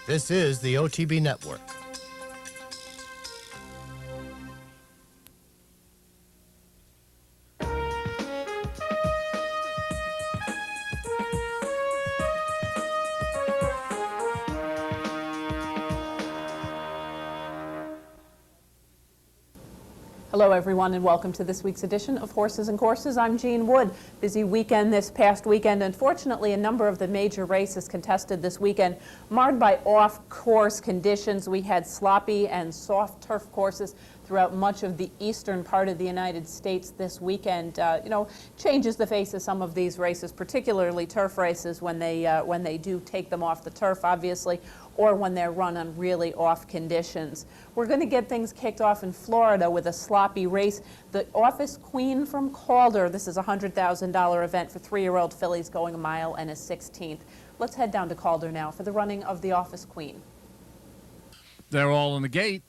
This is the OTB Network. Hello, everyone, and welcome to this week's edition of Horses and Courses. I'm Jean Wood. Busy weekend this past weekend. Unfortunately, a number of the major races contested this weekend marred by off-course conditions. We had sloppy and soft turf courses throughout much of the eastern part of the United States this weekend. Changes the face of some of these races, particularly turf races when they do take them off the turf, obviously, or when they're run on really off conditions. We're going to get things kicked off in Florida with a sloppy race. The Office Queen from Calder. This is a $100,000 event for 3-year-old fillies going 1 mile and a 16th. Let's head down to Calder now for the running of the Office Queen. They're all in the gate.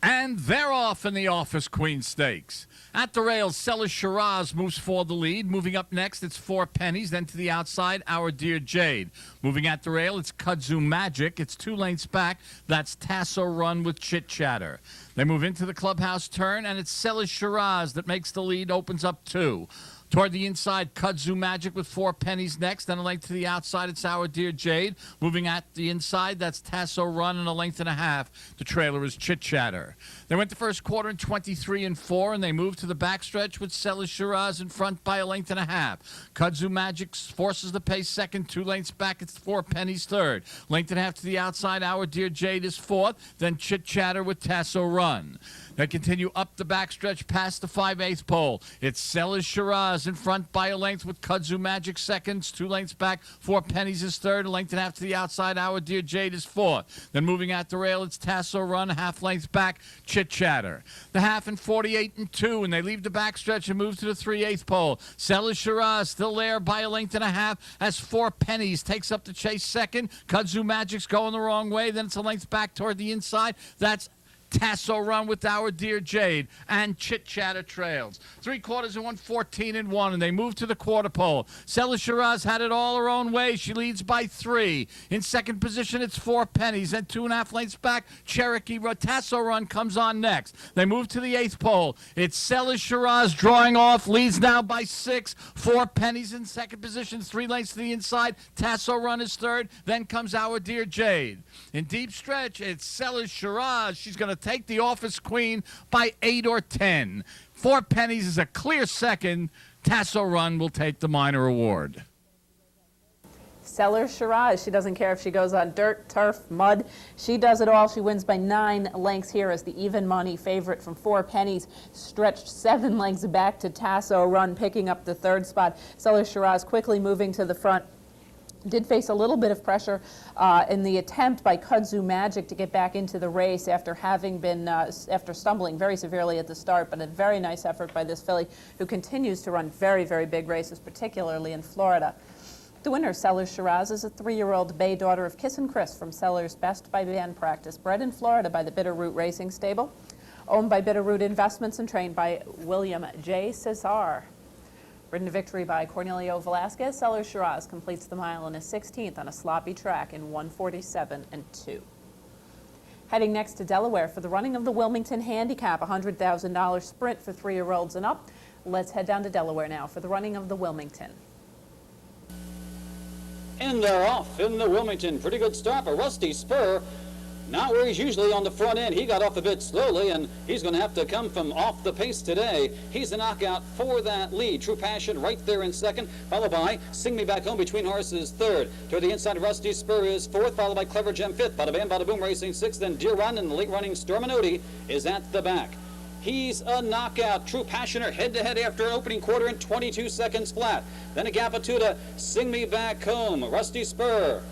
And they're off in the Office Queen Stakes. At the rails, Sellers Shiraz moves for the lead. Moving up next, it's 4 Pennies. Then to the outside, Our Dear Jade. Moving at the rail, it's Kudzu Magic. It's 2 lengths back. That's Tasso Run with Chit Chatter. They move into the clubhouse turn, and it's Sellers Shiraz that makes the lead, opens up 2. Toward the inside, Kudzu Magic with 4 Pennies next. Then a length to the outside, it's Our Dear Jade. Moving at the inside, that's Tasso Run, and a length and a half. The trailer is Chit Chatter. They went the first quarter in 23-4, and they moved to the backstretch with Sellers Shiraz in front by a length and a half. Kudzu Magic forces the pace second. 2 lengths back, it's 4 Pennies third. Length and a half to the outside, Our Dear Jade is fourth. Then Chit Chatter with Tasso Run. They continue up the backstretch past the 5/8 pole. It's Sellers Shiraz in front by a length with Kudzu Magic seconds. 2 lengths back, 4 Pennies is third. A length and a half to the outside, Our Dear Jade is fourth. Then moving at the rail, it's Tasso Run, half length back, Chit Chatter. The half in 48-2, and they leave the backstretch and move to the 3/8 pole. Sellers Shiraz still there by a length and a half as 4 Pennies takes up the chase second. Kudzu Magic's going the wrong way. Then it's a length back toward the inside. That's Tasso Run with Our Dear Jade, and Chit Chatter trails. 3 quarters and 1:14-1, and they move to the quarter pole. Sellers Shiraz had it all her own way. She leads by 3. In second position, it's 4 Pennies. Then 2.5 lengths back, Cherokee Tasso Run comes on next. They move to the 8th pole. It's Sellers Shiraz drawing off, leads now by 6. 4 Pennies in second position, 3 lengths to the inside. Tasso Run is third. Then comes Our Dear Jade. In deep stretch, it's Sellers Shiraz. She's going to take the Office Queen by 8 or 10. 4 Pennies is a clear second. Tasso Run will take the minor award. Sellers Shiraz, she doesn't care if she goes on dirt, turf, mud. She does it all. She wins by 9 lengths here as the even money favorite from 4 Pennies, stretched 7 lengths back to Tasso Run, picking up the 3rd spot. Sellers Shiraz quickly moving to the front. Did face a little bit of pressure in the attempt by Kudzu Magic to get back into the race after having been after stumbling very severely at the start, but a very nice effort by this filly who continues to run very, very big races, particularly in Florida. The winner, Sellers Shiraz, is a 3-year-old bay daughter of Kiss and Chris from Sellers Best by Band Practice, bred in Florida by the Bitterroot Racing Stable, owned by Bitterroot Investments and trained by William J. Cesar. Ridden to victory by Cornelio Velasquez, Sellers Shiraz completes the mile and a 16th on a sloppy track in 1:47-2. Heading next to Delaware for the running of the Wilmington Handicap, $100,000 sprint for 3-year-olds and up. Let's head down to Delaware now for the running of the Wilmington. And they're off in the Wilmington. Pretty good start for Rusty Spur. Not where he's usually on the front end. He got off a bit slowly, and he's going to have to come from off the pace today. He's a knockout for that lead. True Passion right there in second, followed by Sing Me Back Home Between Horses third. To the inside, Rusty Spur is fourth, followed by Clever Gem fifth. Bada Bam, Bada Boom Racing sixth. Then Deer Run and the late running Storminoti is at the back. He's a knockout. True Passioner head-to-head after an opening quarter in 22 seconds flat. Then a gap of 2 to Sing Me Back Home. Rusty Spur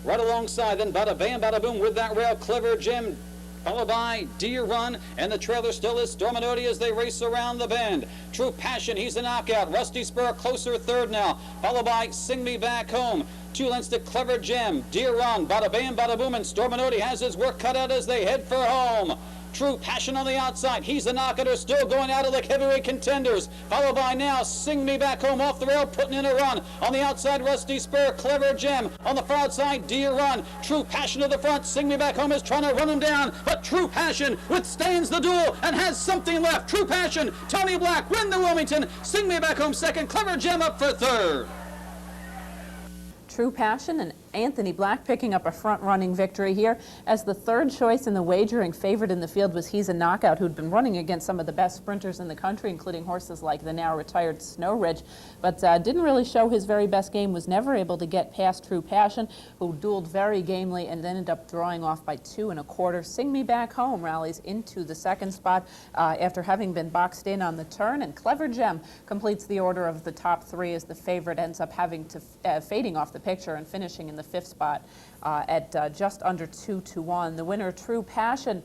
right alongside, then Bada Bam, Bada Boom with that rail, Clever Gem, followed by Deer Run, and the trailer still is Storminoti as they race around the bend. True Passion, he's a knockout. Rusty Spur closer third now, followed by Sing Me Back Home. 2 lengths to Clever Gem, Deer Run, Bada Bam, Bada Boom, and Storminoti has his work cut out as they head for home. True Passion on the outside. He's the knockout, still going out of the heavyweight contenders. Followed by now Sing Me Back Home off the rail, putting in a run. On the outside, Rusty Spur, Clever Gem. On the far outside, Deer Run. True Passion to the front. Sing Me Back Home is trying to run him down, but True Passion withstands the duel and has something left. True Passion, Tony Black win the Wilmington. Sing Me Back Home second. Clever Gem up for third. True Passion and Anthony Black picking up a front-running victory here, as the third choice in the wagering. Favorite in the field was He's a Knockout, who'd been running against some of the best sprinters in the country, including horses like the now retired Snow Ridge, but didn't really show his very best game, was never able to get past True Passion, who dueled very gamely and ended up drawing off by 2 1/4. Sing Me Back Home rallies into the second spot after having been boxed in on the turn, and Clever Gem completes the order of the top 3 as the favorite ends up having to fading off the picture and finishing in the 5th spot at just under 2 to 1. The winner, True Passion,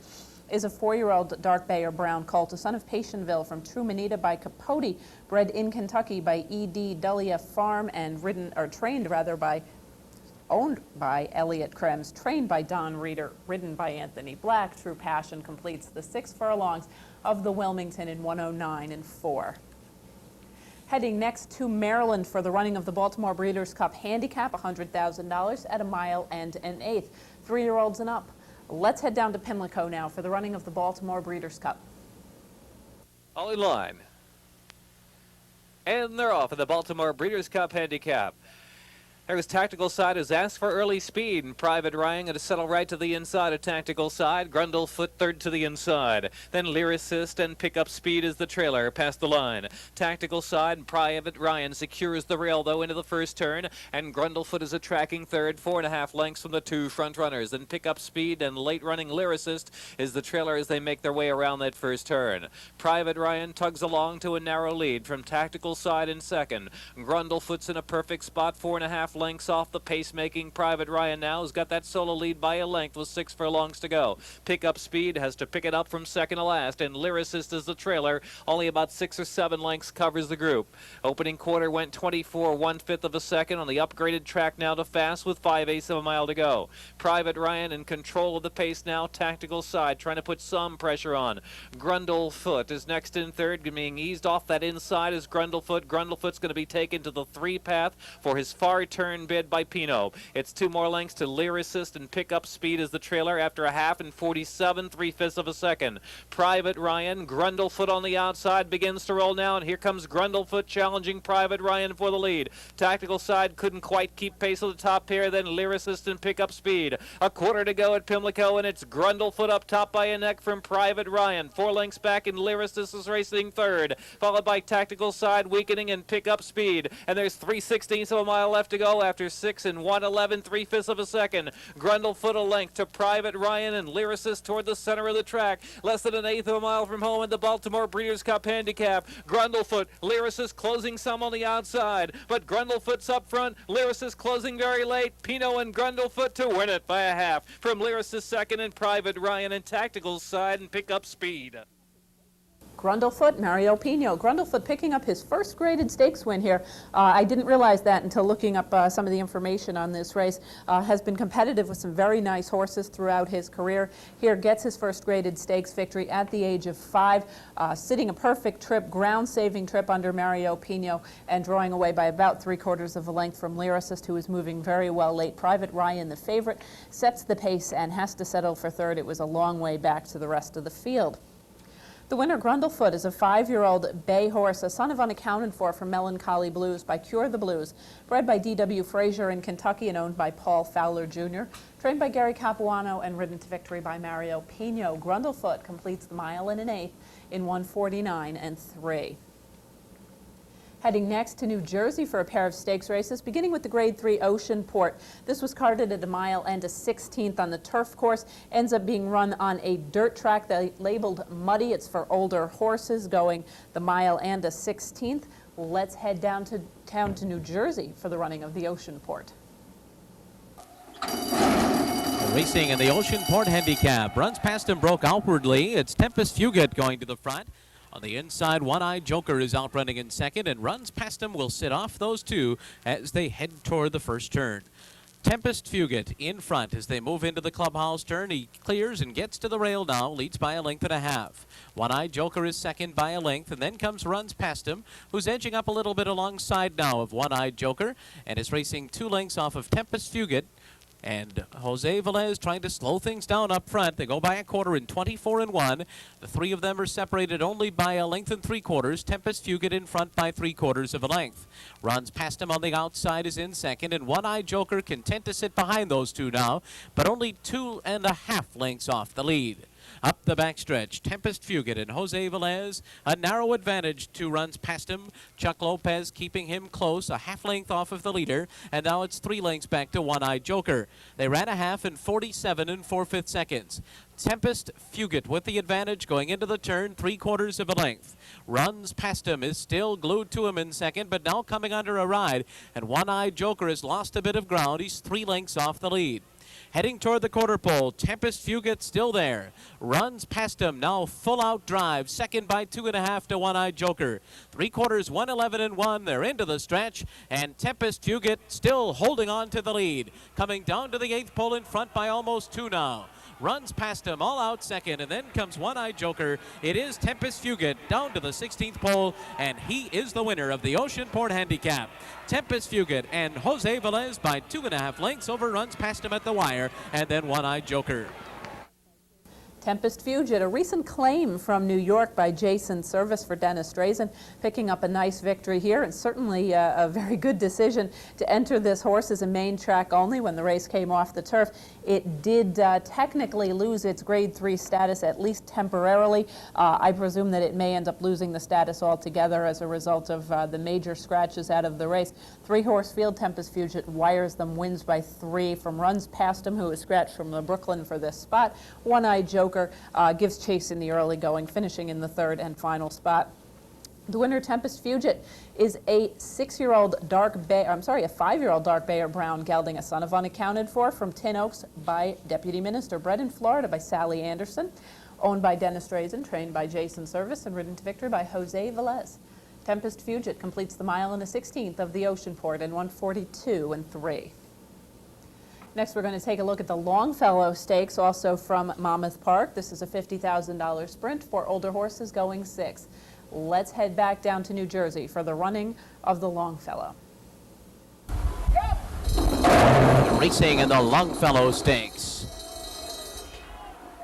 is a 4-year-old dark bay or brown colt, a son of Patienville from Trumanita by Capote, bred in Kentucky by E.D. Dullia Farm and owned by Elliot Krems, trained by Don Reeder, ridden by Anthony Black. True Passion completes the 6 furlongs of the Wilmington in 109 4. Heading next to Maryland for the running of the Baltimore Breeders' Cup Handicap, $100,000 at 1 1/8. 3-year-olds and up. Let's head down to Pimlico now for the running of the Baltimore Breeders' Cup. All in line. And they're off in the Baltimore Breeders' Cup Handicap. There's Tactical Side, who's asked for early speed, and Private Ryan going to settle right to the inside of Tactical Side. Grundlefoot third to the inside. Then Lyricist and Pickup Speed is the trailer past the line. Tactical Side and Private Ryan secures the rail, though, into the first turn, and Grundlefoot is a tracking third, 4.5 lengths from the 2 front runners. Then Pickup Speed and late running Lyricist is the trailer as they make their way around that first turn. Private Ryan tugs along to a narrow lead from Tactical Side in second. Grundlefoot's in a perfect spot, 4.5 lengths off the pacemaking Private Ryan now has got that solo lead by a length with 6 furlongs to go. Pickup Speed has to pick it up from second to last, and Lyricist is the trailer. Only about 6 or 7 lengths covers the group. Opening quarter went 24 1/5 of a second on the upgraded track now to fast with 5/8 of a mile to go. Private Ryan in control of the pace now. Tactical Side trying to put some pressure on. Grundlefoot is next in third, being eased off that inside is Grundlefoot. Grundlefoot's going to be taken to the 3 path for his far turn bid by Pino. It's 2 more lengths to Lyricist, and Pickup Speed is the trailer after a half and 47 3/5 of a second. Private Ryan, Grundlefoot on the outside begins to roll now, and here comes Grundlefoot challenging Private Ryan for the lead. Tactical Side couldn't quite keep pace with the top pair, then Lyricist and Pickup Speed. A quarter to go at Pimlico, and it's Grundlefoot up top by a neck from Private Ryan. 4 lengths back, and Lyricist is racing third, followed by Tactical Side weakening and Pickup Speed. And there's 3/16 of a mile left to go after 6 and 1/11 3/5 of a second. Grundlefoot a length to Private Ryan, and Lyricist toward the center of the track. Less than 1/8 of a mile from home in the Baltimore Breeders' Cup Handicap. Grundlefoot, Lyricist closing some on the outside, but Grundlefoot's up front. Lyricist closing very late. Pino and Grundlefoot to win it by a half. From Lyricist second and Private Ryan and Tactical Side and Pickup Speed. Grundlefoot, Mario Pino. Grundlefoot picking up his first graded stakes win here. I didn't realize that until looking up some of the information on this race. Has been competitive with some very nice horses throughout his career. Here gets his first graded stakes victory at the age of 5, sitting a perfect trip, ground-saving trip under Mario Pino, and drawing away by about 3/4 of a length from Lyricist, who is moving very well late. Private Ryan, the favorite, sets the pace and has to settle for third. It was a long way back to the rest of the field. The winner, Grundlefoot, is a 5-year-old bay horse, a son of Unaccounted For from Melancholy Blues by Cure the Blues, bred by D.W. Frazier in Kentucky and owned by Paul Fowler Jr., trained by Gary Capuano and ridden to victory by Mario Pino. Grundlefoot completes the 1 1/8 in 1:49 3. Heading next to New Jersey for a pair of stakes races, beginning with the Grade 3 Oceanport. This was carded at 1 mile and a 16th on the turf course. Ends up being run on a dirt track that labeled muddy. It's for older horses going the 1 mile and a 16th. Let's head down to town to New Jersey for the running of the Oceanport. Racing in the Oceanport Handicap. Runs past him, broke outwardly. It's Tempest Fugit going to the front. On the inside, One Eye Joker is out running in second, and runs past him will sit off those two as they head toward the first turn. Tempest Fugit in front as they move into the clubhouse turn. He clears and gets to the rail now, leads by a length and a half. One Eye Joker is second by a length, and then comes Runs Past Him, who's edging up a little bit alongside now of One Eye Joker, and is racing 2 lengths off of Tempest Fugit. And Jose Velez trying to slow things down up front. They go by a quarter in 24-1. The 3 of them are separated only by a length and 3/4. Tempest Fugit in front by 3/4 of a length. Runs Past Him on the outside is in second, and One Eye Joker content to sit behind those 2 now, but only 2.5 lengths off the lead. Up the backstretch, Tempest Fugit and Jose Velez, a narrow advantage, 2 runs past him. Chuck Lopez keeping him close, a half length off of the leader, and now it's 3 lengths back to One Eye Joker. They ran a half in 47 4/5 seconds. Tempest Fugit with the advantage going into the turn, 3/4 of a length. Runs Past Him is still glued to him in second, but now coming under a ride, and One Eye Joker has lost a bit of ground. He's 3 lengths off the lead. Heading toward the quarter pole, Tempest Fugit still there. Runs Past Him, now full out drive, second by 2.5 to One Eye Joker. 3/4, 1:11-1, they're into the stretch, and Tempest Fugit still holding on to the lead. Coming down to the 8th pole in front by almost 2 now. Runs Past Him, all out second, and then comes One Eye Joker. It is Tempest Fugit down to the 16th pole, and he is the winner of the Oceanport Handicap. Tempest Fugit and Jose Velez by 2.5 lengths over Runs Past Him at the wire, and then One Eye Joker. Tempest Fugit, a recent claim from New York by Jason Service for Dennis Drazen, picking up a nice victory here, and certainly a very good decision to enter this horse as a main track only when the race came off the turf. It did technically lose its Grade 3 status, at least temporarily. I presume that it may end up losing the status altogether as a result of the major scratches out of the race. 3-horse field, Tempest Fugit wires them, wins by 3 from Runs Past Him, who was scratched from the Brooklyn for this spot. One Eye Joker gives chase in the early going, finishing in the 3rd and final spot. The winner, Tempest Fugit, is a 5-year-old dark Bayer Brown gelding, a son of Unaccounted For, from Tin Oaks by Deputy Minister, bred in Florida by Sally Anderson, owned by Dennis Drazen, trained by Jason Service, and ridden to victory by Jose Velez. Tempest Fugit completes the mile and a 16th of the Oceanport in 1:42.3. Next, we're going to take a look at the Longfellow Stakes, also from Monmouth Park. This is a $50,000 sprint for older horses going 6. Let's head back down to New Jersey for the running of the Longfellow. Racing in the Longfellow Stakes.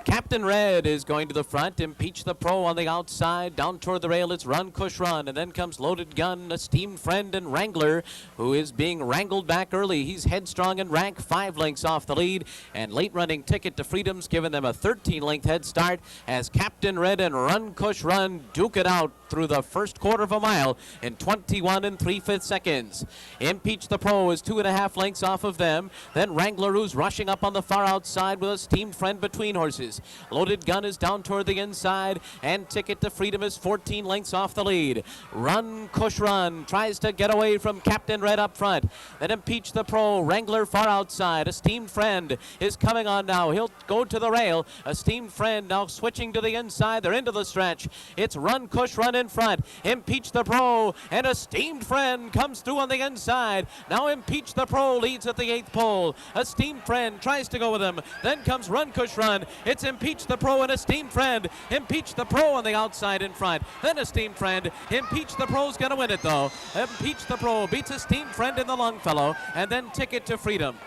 Captain Red is going to the front. Impeach the Pro on the outside. Down toward the rail, it's Run Cush Run. And then comes Loaded Gun, Esteemed Friend, and Wrangler, who is being wrangled back early. He's headstrong in rank, 5 lengths off the lead. And late running Ticket to Freedom's given them a 13-length head start as Captain Red and Run Cush Run duke it out through the first quarter of a mile in 21 3/5 seconds. Impeach the Pro is 2.5 lengths off of them. Then Wrangler, who's rushing up on the far outside with Esteemed Friend between horses. Loaded Gun is down toward the inside, and Ticket to Freedom is 14 lengths off the lead. Run Cush Run tries to get away from Captain Red up front. Then Impeach the Pro, Wrangler far outside. Esteemed Friend is coming on now. He'll go to the rail. Esteemed Friend now switching to the inside. They're into the stretch. It's Run Cush Run in front. Impeach the Pro, and Esteemed Friend comes through on the inside. Now Impeach the Pro leads at the 8th pole. Esteemed Friend tries to go with him. Then comes Run Cush Run. It's Impeach the Pro and Esteemed Friend. Impeach the Pro on the outside in front. Then Esteemed Friend. Impeach the Pro's going to win it, though. Impeach the Pro beats Esteemed Friend in the Longfellow, and then Ticket to Freedom.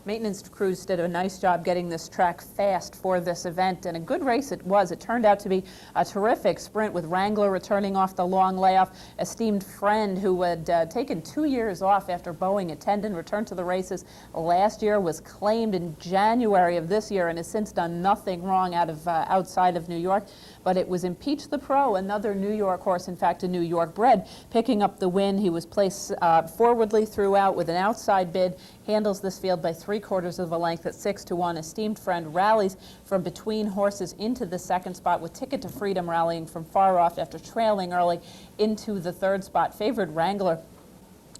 Maintenance crews did a nice job getting this track fast for this event, and a good race it was. It turned out to be a terrific sprint with Wrangler returning off the long layoff. Esteemed Friend, who had taken 2 years off after bowing at Tendon, returned to the races last year, was claimed in January of this year, and has since done nothing wrong outside of New York. But it was Impeach the Pro, another New York horse, in fact a New York bred, picking up the win. He was placed forwardly throughout with an outside bid, handles this field by 3/4 of a length at 6-1. Esteemed Friend rallies from between horses into the 2nd spot, with Ticket to Freedom rallying from far off after trailing early into the 3rd spot. Favored Wrangler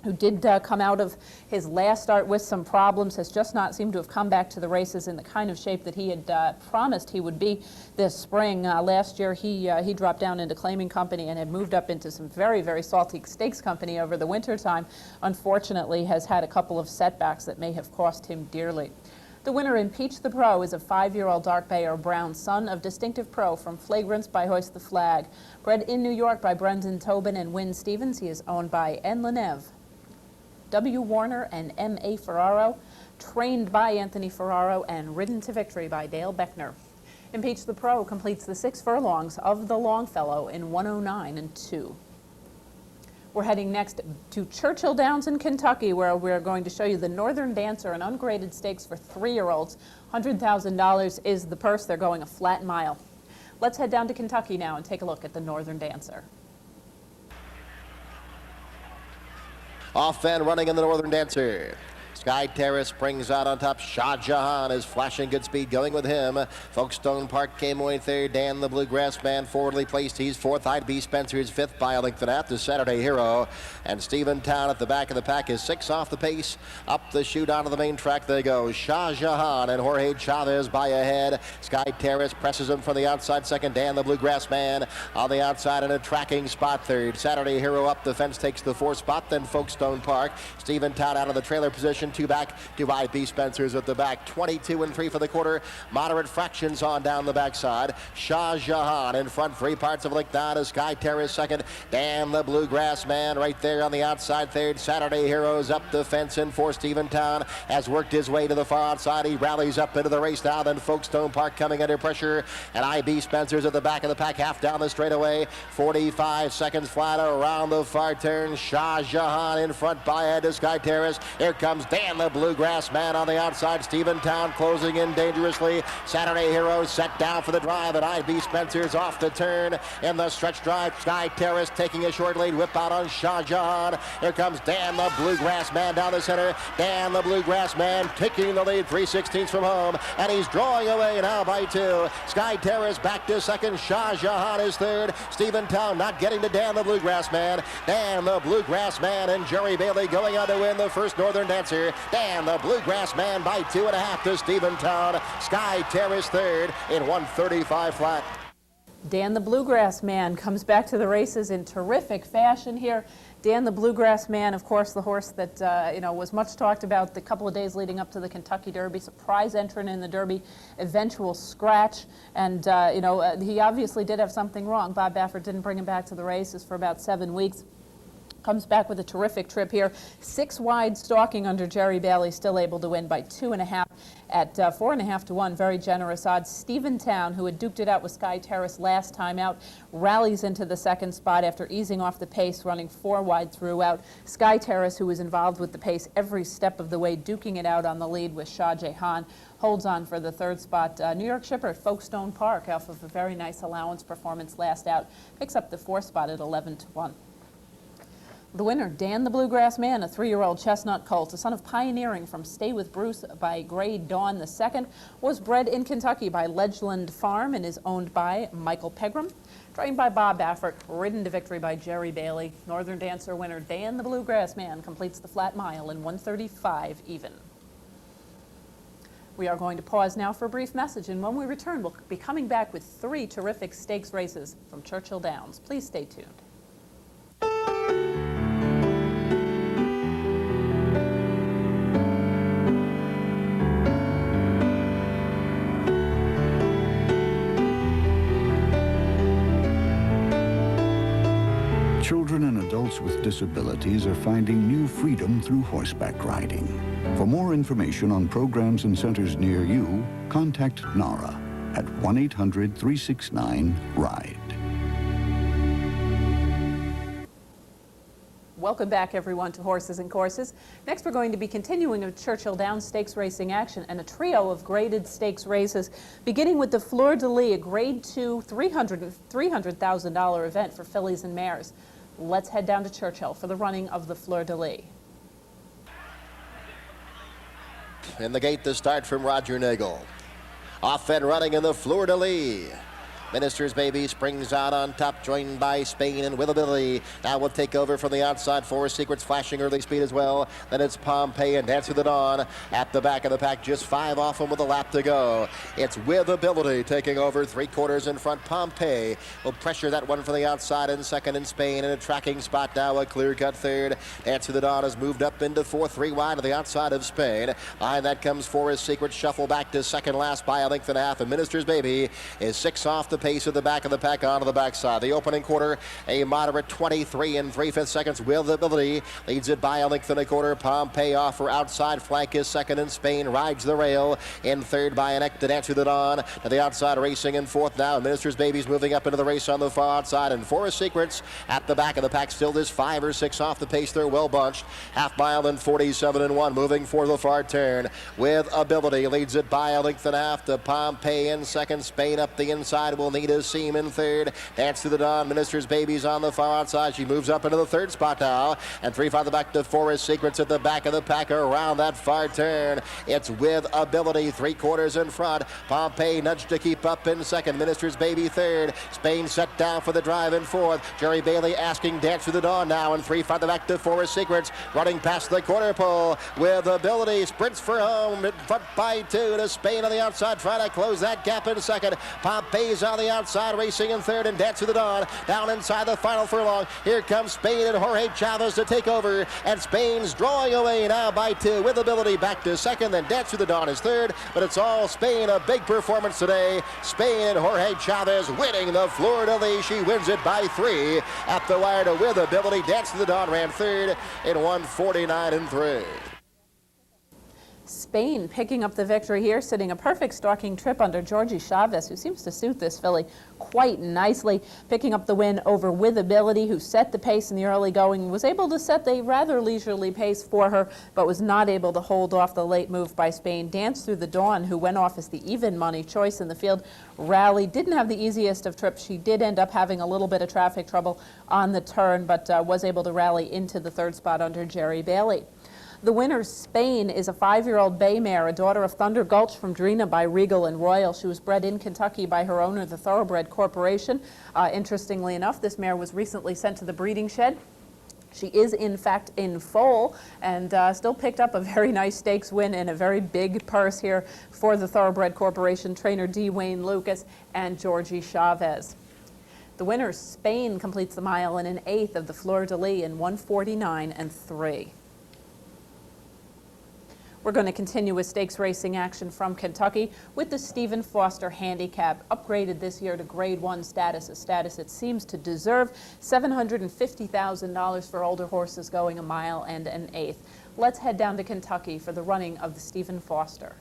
who did come out of his last start with some problems, has just not seemed to have come back to the races in the kind of shape that he had promised he would be this spring. Last year, he dropped down into claiming company and had moved up into some very, very salty stakes company over the winter time. Unfortunately, has had a couple of setbacks that may have cost him dearly. The winner in Peach the Pro is a 5-year-old dark bay or brown son of Distinctive Pro from Flagrance by Hoist the Flag. Bred in New York by Brendan Tobin and Wynn Stevens, he is owned by N. Lenev, W. Warner, and M.A. Ferraro, trained by Anthony Ferraro, and ridden to victory by Dale Beckner. Impeach the Pro completes the 6 furlongs of the Longfellow in 109 and 2. We're heading next to Churchill Downs in Kentucky, where we're going to show you the Northern Dancer, an ungraded stakes for 3-year-olds. $100,000 is the purse. They're going a flat mile. Let's head down to Kentucky now and take a look at the Northern Dancer. Off and running in the Northern Dancer. Sky Terrace brings out on top. Shah Jahan is flashing good speed going with him. Folkestone Park came away third. Dan the Bluegrass Man forwardly placed. He's fourth. I.B. Spencer is fifth by a length and a half to Saturday Hero. And Stephen Town at the back of the pack is 6 off the pace. Up the chute onto the main track they go. Shah Jahan and Jorge Chavez by ahead. Sky Terrace presses him from the outside second. Dan the Bluegrass Man on the outside in a tracking spot third. Saturday Hero up the fence takes the 4th spot. Then Folkestone Park. Stephen Town out of the trailer position. 2 back to I.B. Spencer's at the back. 22 and 3 for the quarter. Moderate fractions on down the backside. Shah Jahan in front. 3 parts of length down to Sky Terrace second. Dan the Bluegrass Man right there on the outside third. Saturday Heroes up the fence in for Stephen Town. Has worked his way to the far outside. He rallies up into the race now. Then Folkestone Park coming under pressure. And I.B. Spencer's at the back of the pack. Half down the straightaway. 45 seconds flat around the far turn. Shah Jahan in front by ahead to Sky Terrace. Here comes Dan the Bluegrass Man on the outside. Stephen Town closing in dangerously. Saturday Hero set down for the drive, and I.B. Spencer's off the turn in the stretch drive. Sky Terrace taking a short lead. Whip out on Shah Jahan. Here comes Dan the Bluegrass Man down the center. Dan the Bluegrass Man taking the lead 3/16 from home, and he's drawing away now by 2. Sky Terrace back to second. Shah Jahan is third. Stephen Town not getting to Dan the Bluegrass Man. Dan the Bluegrass Man and Jerry Bailey going on to win the first Northern Dancer. Dan the Bluegrass Man by 2.5 to Stephen Town. Sky Terrace third in 135 flat. Dan the Bluegrass Man comes back to the races in terrific fashion here. Dan the Bluegrass Man, of course, the horse that was much talked about the couple of days leading up to the Kentucky Derby. Surprise entrant in the Derby, eventual scratch, and he obviously did have something wrong. Bob Baffert didn't bring him back to the races for about 7 weeks. Comes back with a terrific trip here. 6 wide stalking under Jerry Bailey, still able to win by 2.5 at 4.5 to 1. Very generous odds. Stephen Town, who had duked it out with Sky Terrace last time out, rallies into the 2nd spot after easing off the pace, running 4 wide throughout. Sky Terrace, who was involved with the pace every step of the way, duking it out on the lead with Shah Jahan, holds on for the 3rd spot. New York Shipper at Folkestone Park, off of a very nice allowance performance last out, picks up the 4th spot at 11 to 1. The winner, Dan the Bluegrass Man, a 3-year-old chestnut colt, a son of pioneering from Stay With Bruce by Gray Dawn II, was bred in Kentucky by Ledgeland Farm and is owned by Michael Pegram. Trained by Bob Baffert, ridden to victory by Jerry Bailey. Northern Dancer winner Dan the Bluegrass Man completes the flat mile in 135 even. We are going to pause now for a brief message, and when we return, we'll be coming back with 3 terrific stakes races from Churchill Downs. Please stay tuned. Children and adults with disabilities are finding new freedom through horseback riding. For more information on programs and centers near you, contact NARA at 1-800-369-RIDE. Welcome back, everyone, to Horses and Courses. Next, we're going to be continuing with Churchill Downs Stakes racing action and a trio of graded stakes races, beginning with the Fleur de Lis, a Grade 2 $300,000 event for fillies and mares. Let's head down to Churchill for the running of the Fleur de Lis. In the gate, the start from Roger Nagel. Off and running in the Fleur de Lis. Minister's Baby springs out on top, joined by Spain and With Ability. Now will take over from the outside. Forest Secrets flashing early speed as well. Then it's Pompeii and Dance with the Dawn at the back of the pack, just 5 off him with a lap to go. It's With Ability taking over 3/4 in front. Pompeii will pressure that one from the outside in second in Spain. In a tracking spot now, a clear-cut third. Dance with the Dawn has moved up into 4th, 3 wide to the outside of Spain. Behind that comes Forest Secret, shuffle back to second last by a length and a half. And Minister's Baby is 6 off the pace of the back of the pack onto the backside. The opening quarter, a moderate 23 and 3/5 seconds. With Ability leads it by a length and a quarter. Pompeii off her outside flank is second in Spain. Rides the rail in third by an to Dance with the Dawn. To the outside racing in 4th now. Minister's Baby's moving up into the race on the far outside. And Forest Secrets at the back of the pack still is 5 or 6 off the pace. They're well bunched. Half mile and 47 and 1 moving for the far turn. With Ability leads it by a length and a half to Pompeii in second. Spain up the inside will need a seam in third. Dance to the Dawn. Minister's Baby's on the far outside. She moves up into the third spot now. And 3-5 the back to Forest Secrets at the back of the pack around that far turn. It's With Ability 3/4 in front. Pompeii nudged to keep up in second. Minister's Baby third. Spain set down for the drive in 4th. Jerry Bailey asking Dance to the Dawn now. And 3-5 the back to Forest Secrets. Running past the quarter pole. With Ability sprints for home. In front by 2 to Spain on the outside. Trying to close that gap in second. Pompeii's on the outside racing in third. And Dance to the Dawn down inside the final furlong. Here comes Spain and Jorge Chavez to take over. And Spain's drawing away now by 2. With Ability back to second. Then Dance to the Dawn is third. But it's all Spain. A big performance today. Spain and Jorge Chavez winning the Fleur-de-Lis. She wins it by 3 at the wire to With Ability. Dance to the Dawn ran third in 1:49 and 3. Spain picking up the victory here, sitting a perfect stalking trip under Georgie Chavez, who seems to suit this filly quite nicely, picking up the win over With Ability, who set the pace in the early going, was able to set the rather leisurely pace for her, but was not able to hold off the late move by Spain. Dance Through the Dawn, who went off as the even money choice in the field, rallied, didn't have the easiest of trips. She did end up having a little bit of traffic trouble on the turn, but was able to rally into the third spot under Jerry Bailey. The winner, Spain, is a 5-year-old bay mare, a daughter of Thunder Gulch from Drina by Regal and Royal. She was bred in Kentucky by her owner, the Thoroughbred Corporation. Interestingly enough, this mare was recently sent to the breeding shed. She is, in fact, in foal and still picked up a very nice stakes win and a very big purse here for the Thoroughbred Corporation trainer D. Wayne Lucas and Georgie Chavez. The winner, Spain, completes the mile in an 1/8 of the Fleur-de-Lis in 1:49 and 3. We're going to continue with stakes racing action from Kentucky with the Stephen Foster Handicap, upgraded this year to Grade 1 status, a status it seems to deserve. $750,000 for older horses going a mile and an 1/8. Let's head down to Kentucky for the running of the Stephen Foster.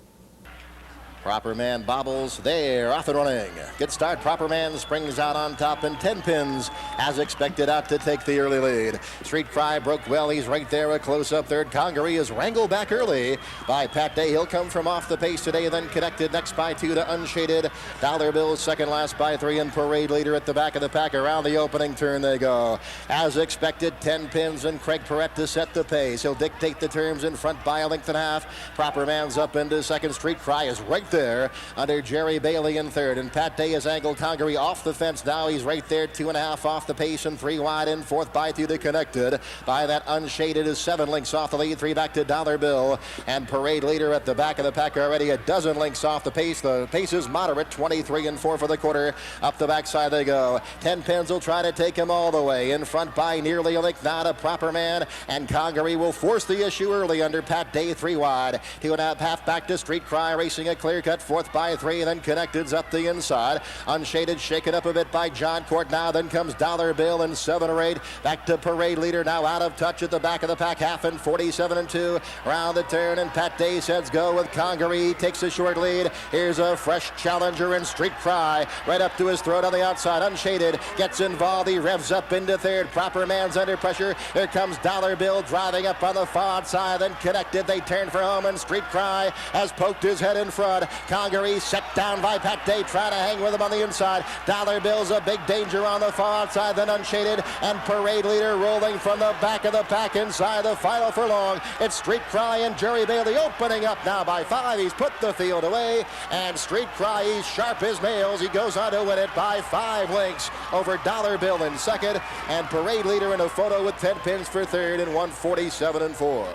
Proper Man bobbles there, off and running. Good start. Proper Man springs out on top and 10 pins, as expected, out to take the early lead. Street Cry broke well. He's right there, a close-up third. Congaree is wrangled back early by Pat Day. He'll come from off the pace today, then connected next by 2 to Unshaded. Dollar Bill second last by 3, and Parade Leader at the back of the pack. Around the opening turn they go. As expected, 10 pins and Craig Perrette to set the pace. He'll dictate the terms in front by a length and a half. Proper Man's up into second. Street Cry is right there under Jerry Bailey in third, and Pat Day is angled Congaree off the fence. Now he's right there, 2.5 off the pace and 3 wide in fourth by 2 to Connected. By that Unshaded is 7 lengths off the lead, 3 back to Dollar Bill, and Parade Leader at the back of the pack already, a dozen lengths off the pace. The pace is moderate, 23 and 4 for the quarter. Up the backside they go. 10 pins will try to take him all the way. In front by nearly a length now to Proper Man, and Congaree will force the issue early under Pat Day, 3 wide. 2.5 back to Street Cry, racing a clear cut fourth by 3, then Connected's up the inside. Unshaded shaken up a bit by John Court. Now then comes Dollar Bill and 7 or 8 back to Parade Leader, now out of touch at the back of the pack, half and 47 and 2 round the turn, and Pat Day says go with Congaree, takes a short lead. Here's a fresh challenger in Street Cry, right up to his throat on the outside. Unshaded gets involved, he revs up into third. Proper Man's under pressure. Here comes Dollar Bill driving up on the far outside, then Connected. They turn for home, and Street Cry has poked his head in front. Congaree set down by Pat Day, trying to hang with him on the inside. Dollar Bill's a big danger on the far outside, then Unshaded, and Parade Leader rolling from the back of the pack inside the final furlong. It's Street Cry and Jerry Bailey opening up now by 5. He's put the field away, and Street Cry, he's sharp as nails. He goes on to win it by 5 lengths over Dollar Bill in second, and Parade Leader in a photo with 10 pins for third in 1:47.4.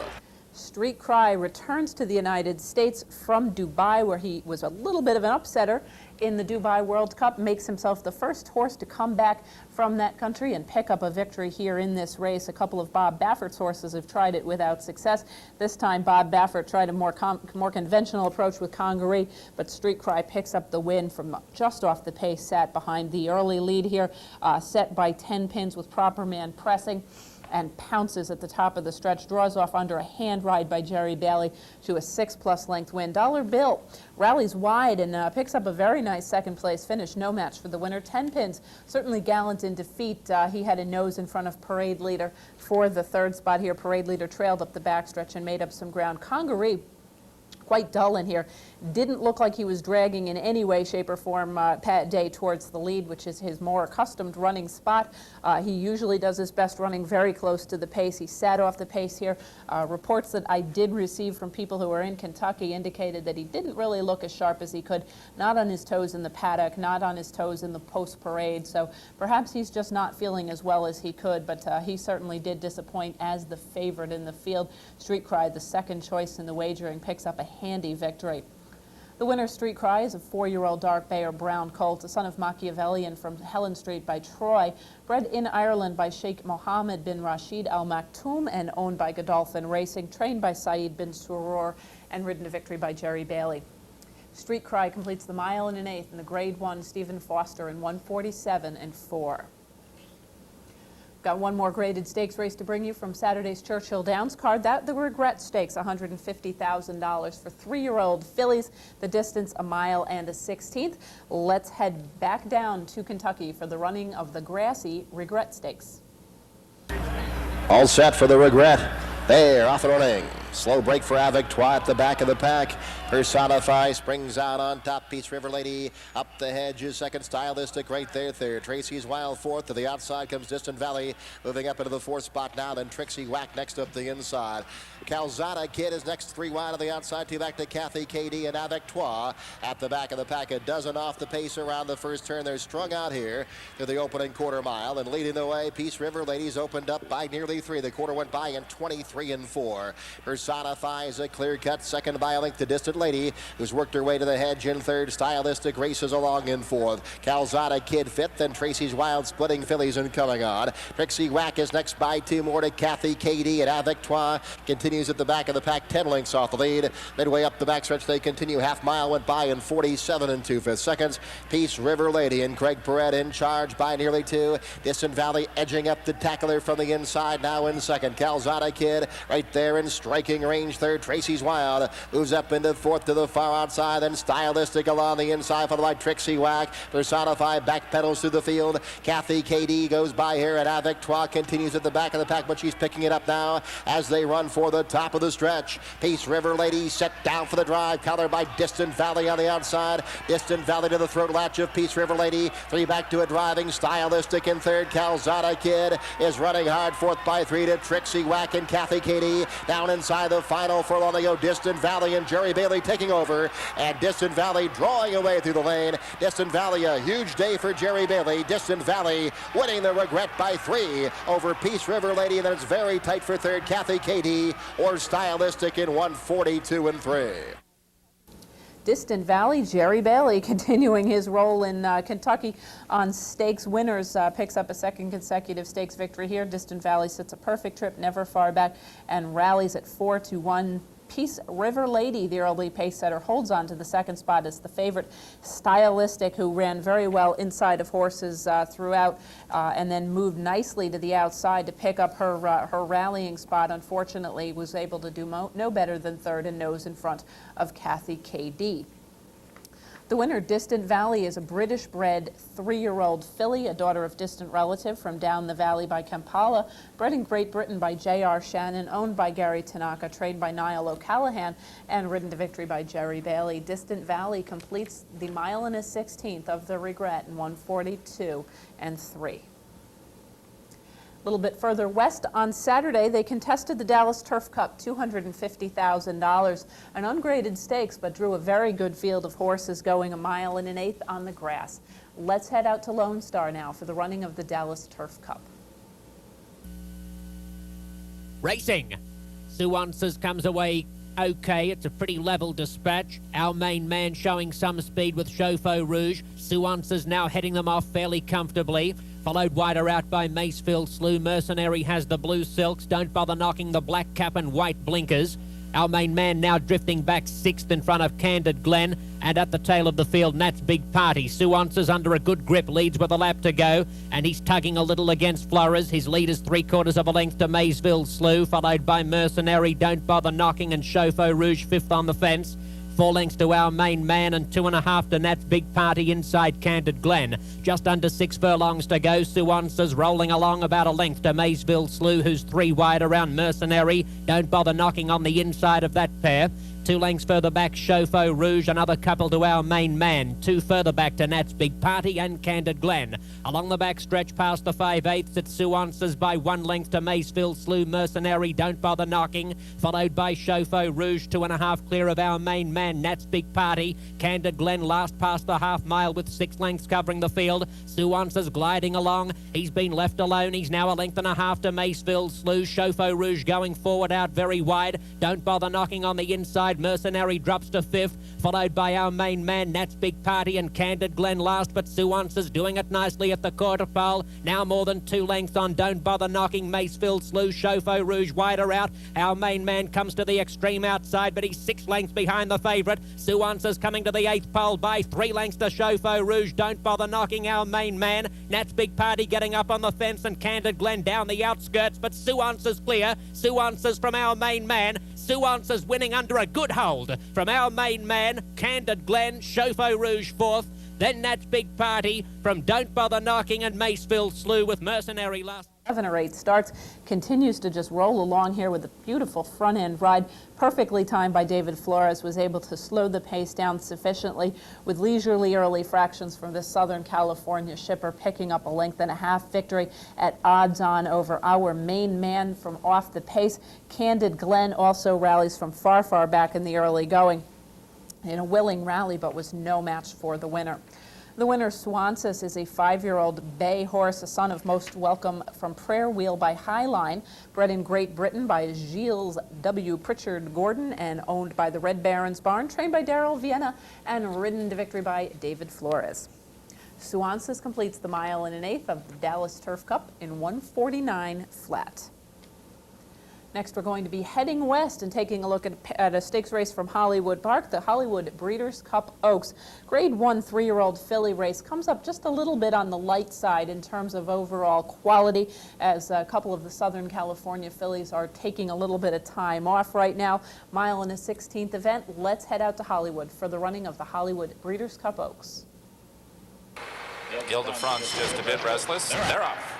Street Cry returns to the United States from Dubai, where he was a little bit of an upsetter in the Dubai World Cup, makes himself the first horse to come back from that country and pick up a victory here in this race. A couple of Bob Baffert's horses have tried it without success. This time Bob Baffert tried a more conventional approach with Congaree, but Street Cry picks up the win from just off the pace, sat behind the early lead here, set by 10 pins with Proper Man pressing, and pounces at the top of the stretch, draws off under a hand ride by Jerry Bailey to a 6+ length win. Dollar Bill rallies wide and picks up a very nice second place finish. No match for the winner. 10 pins, certainly gallant in defeat. He had a nose in front of Parade Leader for the third spot here. Parade Leader trailed up the backstretch and made up some ground. Congaree, quite dull in here. Didn't look like he was dragging in any way, shape, or form Pat Day towards the lead, which is his more accustomed running spot. He usually does his best running very close to the pace. He sat off the pace here. Reports that I did receive from people who were in Kentucky indicated that he didn't really look as sharp as he could. Not on his toes in the paddock, not on his toes in the post-parade. So perhaps he's just not feeling as well as he could, but he certainly did disappoint as the favorite in the field. Street Cry, the second choice in the wagering, picks up a handy victory. The winner, Street Cry, is a 4-year-old dark bay or brown colt, a son of Machiavellian from Helen Street by Troy, bred in Ireland by Sheikh Mohammed bin Rashid Al Maktoum and owned by Godolphin Racing, trained by Saeed bin Surur, and ridden to victory by Jerry Bailey. Street Cry completes the mile and an eighth in the Grade 1 Stephen Foster in 1:47.4. Got one more graded stakes race to bring you from Saturday's Churchill Downs card. That the Regret Stakes, $150,000 for 3-year-old fillies. The distance, a mile and a 1/16. Let's head back down to Kentucky for the running of the grassy Regret Stakes. All set for the Regret. There, off and running. Slow break for Avictoire at the back of the pack. Personify springs out on top. Peace River Lady up the hedge is second. Stylistic right there. Third. Tracy's Wild fourth. To the outside comes Distant Valley. Moving up into the fourth spot now. Then Trixie Whack next up the inside. Calzada Kid is next, 3 wide of the outside. 2 back to Kathy KD and Avictoire at the back of the pack. A dozen off the pace around the first turn. They're strung out here to the opening quarter mile. And leading the way, Peace River Ladies opened up by nearly 3. The quarter went by in 23.4. Personify is a clear cut second by a length to Distant Lady, who's worked her way to the hedge in third. Stylistic races along in fourth. Calzada Kid fifth, and Tracy's Wild splitting fillies and coming on. Trixie Whack is next by 2 more to Kathy KD, and Avictoire continues at the back of the pack, 10 lengths off the lead. Midway up the backstretch they continue. Half mile went by in 47 2/5 seconds. Peace River Lady and Craig Perret in charge by nearly 2. Distant Valley edging up the tackler from the inside now in second. Calzada Kid right there in striking range third. Tracy's Wild moves up into fourth to the far outside, then Stylistic along the inside, followed by Trixie Whack. Personify back pedals through the field. Kathy KD goes by here, and Avictoire continues at the back of the pack, but she's picking it up now as they run for the top of the stretch. Peace River Lady set down for the drive, collared by Distant Valley on the outside. Distant Valley to the throat latch of Peace River Lady. 3 back to a driving Stylistic in third. Calzada Kid is running hard, fourth by 3 to Trixie Whack and Kathy KD. Down inside the final furlong they go. Distant Valley and Jerry Bailey taking over, and Distant Valley drawing away through the lane. Distant Valley, a huge day for Jerry Bailey. Distant Valley winning the Regret by 3 over Peace River Lady, and then it's very tight for third. Kathy KD or Stylistic in 1:42.3. Distant Valley, Jerry Bailey continuing his role in Kentucky on stakes winners, picks up a second consecutive stakes victory here. Distant Valley sits a perfect trip, never far back, and rallies at 4-1. Peace River Lady, the early pace setter, holds on to the second spot as the favorite. Stylistic, who ran very well inside of horses throughout, and then moved nicely to the outside to pick up her rallying spot. Unfortunately, was able to do no better than third and nose in front of Kathy KD. The winner, Distant Valley, is a British-bred 3-year-old filly, a daughter of distant relative from down the valley by Kampala, bred in Great Britain by J.R. Shannon, owned by Gary Tanaka, trained by Niall O'Callaghan, and ridden to victory by Jerry Bailey. Distant Valley completes the mile and a 16th of the Regret in 1:42 and 3. A little bit further west on Saturday, they contested the Dallas Turf Cup, $250,000, an ungraded stakes, but drew a very good field of horses going a mile and an eighth on the grass. Let's head out to Lone Star now for the running of the Dallas Turf Cup. Racing. Suances comes away okay. It's a pretty level dispatch. Our main man showing some speed with Chauffeur Rouge. Suances now heading them off fairly comfortably. Followed wider out by Macefield Slew. Mercenary has the blue silks. Don't bother knocking the black cap and white blinkers. Our main man now drifting back 6th in front of Candid Glen. And at the tail of the field, Nat's Big Party. Suances under a good grip, leads with a lap to go. And he's tugging a little against Flores. His lead is 3/4 of a length to Maysville Slew. Followed by Mercenary, Don't Bother Knocking, and Chauffeur Rouge 5th on the fence. 4 lengths to Our Main Man and 2.5 to Nat's Big Party inside Candid Glen. Just under 6 furlongs to go. Suances rolling along about a length to Maysville Slew, who's 3 wide around Mercenary. Don't Bother Knocking on the inside of that pair. 2 lengths further back, Chauffeur Rouge, another couple to Our Main Man. 2 further back to Nat's Big Party and Candid Glen. Along the back stretch past the 5/8, it's Suances by 1 length to Macefield Slew. Mercenary, Don't Bother Knocking, followed by Chauffeur Rouge, 2.5 clear of Our Main Man. Nat's Big Party. Candid Glen last past the half mile with 6 lengths covering the field. Suances gliding along. He's been left alone. He's now 1.5 lengths to Macefield Slew. Chauffeur Rouge going forward out very wide. Don't Bother Knocking on the inside. Mercenary drops to 5th, followed by Our Main Man, Nat's Big Party, and Candid Glen last, but Suances doing it nicely at the quarter pole. Now more than 2 lengths on Don't Bother Knocking. Macefield Slew, Chauffeur Rouge wider out. Our Main Man comes to the extreme outside, but he's 6 lengths behind the favourite. Suances coming to the 8th pole by 3 lengths to Chauffeur Rouge. Don't Bother Knocking, Our Main Man. Nat's Big Party getting up on the fence, and Candid Glen down the outskirts, but Suances clear. Suances from Our Main Man. Suances winning under a good hold from Our Main Man, Candid Glen, Chauffeur Rouge 4th. Then Nat's Big Party from Don't Bother Knocking and Macefield Slew with Mercenary last. 7 or 8 starts, continues to just roll along here with a beautiful front end ride, perfectly timed by David Flores, was able to slow the pace down sufficiently with leisurely early fractions from this Southern California shipper, picking up a 1.5 length victory at odds on over Our Main Man from off the pace. Candid Glen also rallies from far, far back in the early going in a willing rally, but was no match for the winner. The winner, Suances, is a 5-year-old bay horse, a son of Most Welcome from Prayer Wheel by Highline, bred in Great Britain by Gilles W. Pritchard Gordon and owned by the Red Baron's Barn, trained by Daryl Vienna and ridden to victory by David Flores. Suances completes the mile and an eighth of the Dallas Turf Cup in 1:49 flat. Next, we're going to be heading west and taking a look at a stakes race from Hollywood Park, the Hollywood Breeders' Cup Oaks. Grade 1 3-year-old filly race comes up just a little bit on the light side in terms of overall quality, as a couple of the Southern California fillies are taking a little bit of time off right now. Mile and a 16th event. Let's head out to Hollywood for the running of the Hollywood Breeders' Cup Oaks. Ile de France just a bit restless. They're off.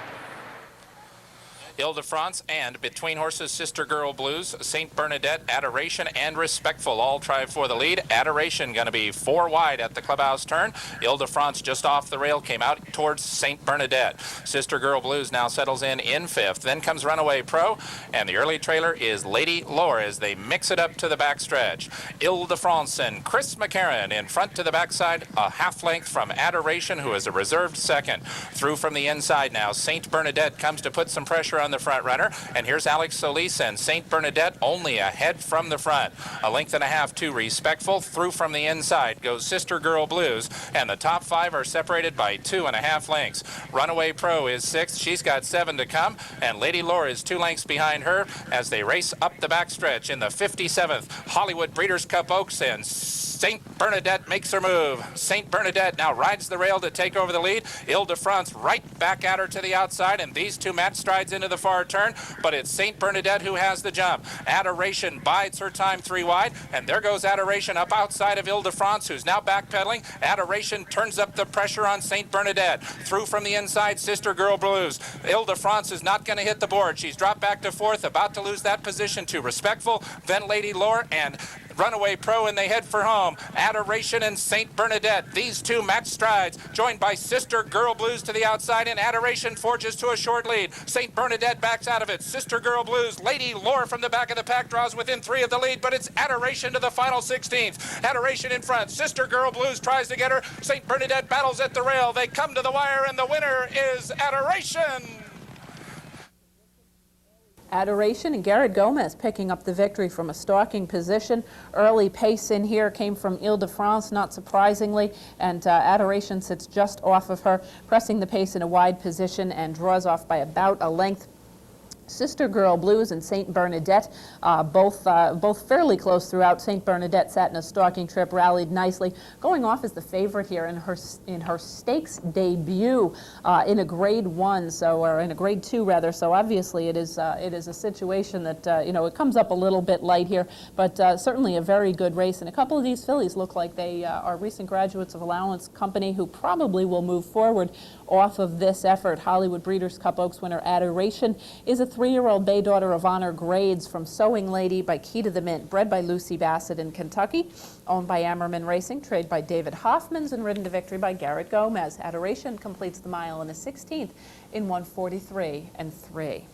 Ile de France and Between Horses, Sister Girl Blues, St. Bernadette, Adoration, and Respectful all try for the lead. Adoration going to be 4 wide at the clubhouse turn. Ile de France just off the rail, came out towards St. Bernadette. Sister Girl Blues now settles in 5th. Then comes Runaway Pro, and the early trailer is Lady Lore as they mix it up to the backstretch. Ile de France and Chris McCarran in front to the backside, a half length from Adoration, who is a reserved second. Through from the inside now, St. Bernadette comes to put some pressure on the front runner, and here's Alex Solis and St. Bernadette only ahead from the front. A 1.5 lengths to Respectful. Through from the inside goes Sister Girl Blues, and the top 5 are separated by 2.5 lengths. Runaway Pro is 6th. She's got 7 to come, and Lady Lore is 2 lengths behind her as they race up the backstretch in the 57th Hollywood Breeders' Cup Oaks, and St. Bernadette makes her move. St. Bernadette now rides the rail to take over the lead. Ile-de-France right back at her to the outside, and these two match strides into the far turn, but it's St. Bernadette who has the jump. Adoration bides her time 3 wide, and there goes Adoration up outside of Ile-de-France, who's now backpedaling. Adoration turns up the pressure on St. Bernadette. Through from the inside, Sister Girl Blues. Ile-de-France is not going to hit the board. She's dropped back to 4th, about to lose that position to Respectful, then Lady Lore, and Runaway Pro, and they head for home. Adoration and St. Bernadette, these two match strides, joined by Sister Girl Blues to the outside, and Adoration forges to a short lead. St. Bernadette backs out of it. Sister Girl Blues, Lady Lore from the back of the pack draws within 3 of the lead, but it's Adoration to the final 16th. Adoration in front. Sister Girl Blues tries to get her. St. Bernadette battles at the rail. They come to the wire, and the winner is Adoration. Adoration and Garrett Gomez picking up the victory from a stalking position. Early pace in here came from Ile-de-France, not surprisingly, and Adoration sits just off of her, pressing the pace in a wide position and draws off by about a length. Sister Girl Blues and St. Bernadette, both fairly close throughout. St. Bernadette sat in a stalking trip, rallied nicely, going off as the favorite here in her stakes debut in a Grade 1, or in a Grade 2 rather. So obviously it is a situation that it comes up a little bit light here, but certainly a very good race. And a couple of these fillies look like they are recent graduates of Allowance Company who probably will move forward off of this effort. Hollywood Breeders' Cup Oaks winner Adoration is a 3-year-old bay daughter of honor grades from Sewing Lady by Key to the Mint, bred by Lucy Bassett in Kentucky, owned by Ammerman Racing, trained by David Hoffmans, and ridden to victory by Garrett Gomez. Adoration completes the mile in a 16th in 1:43 and 3.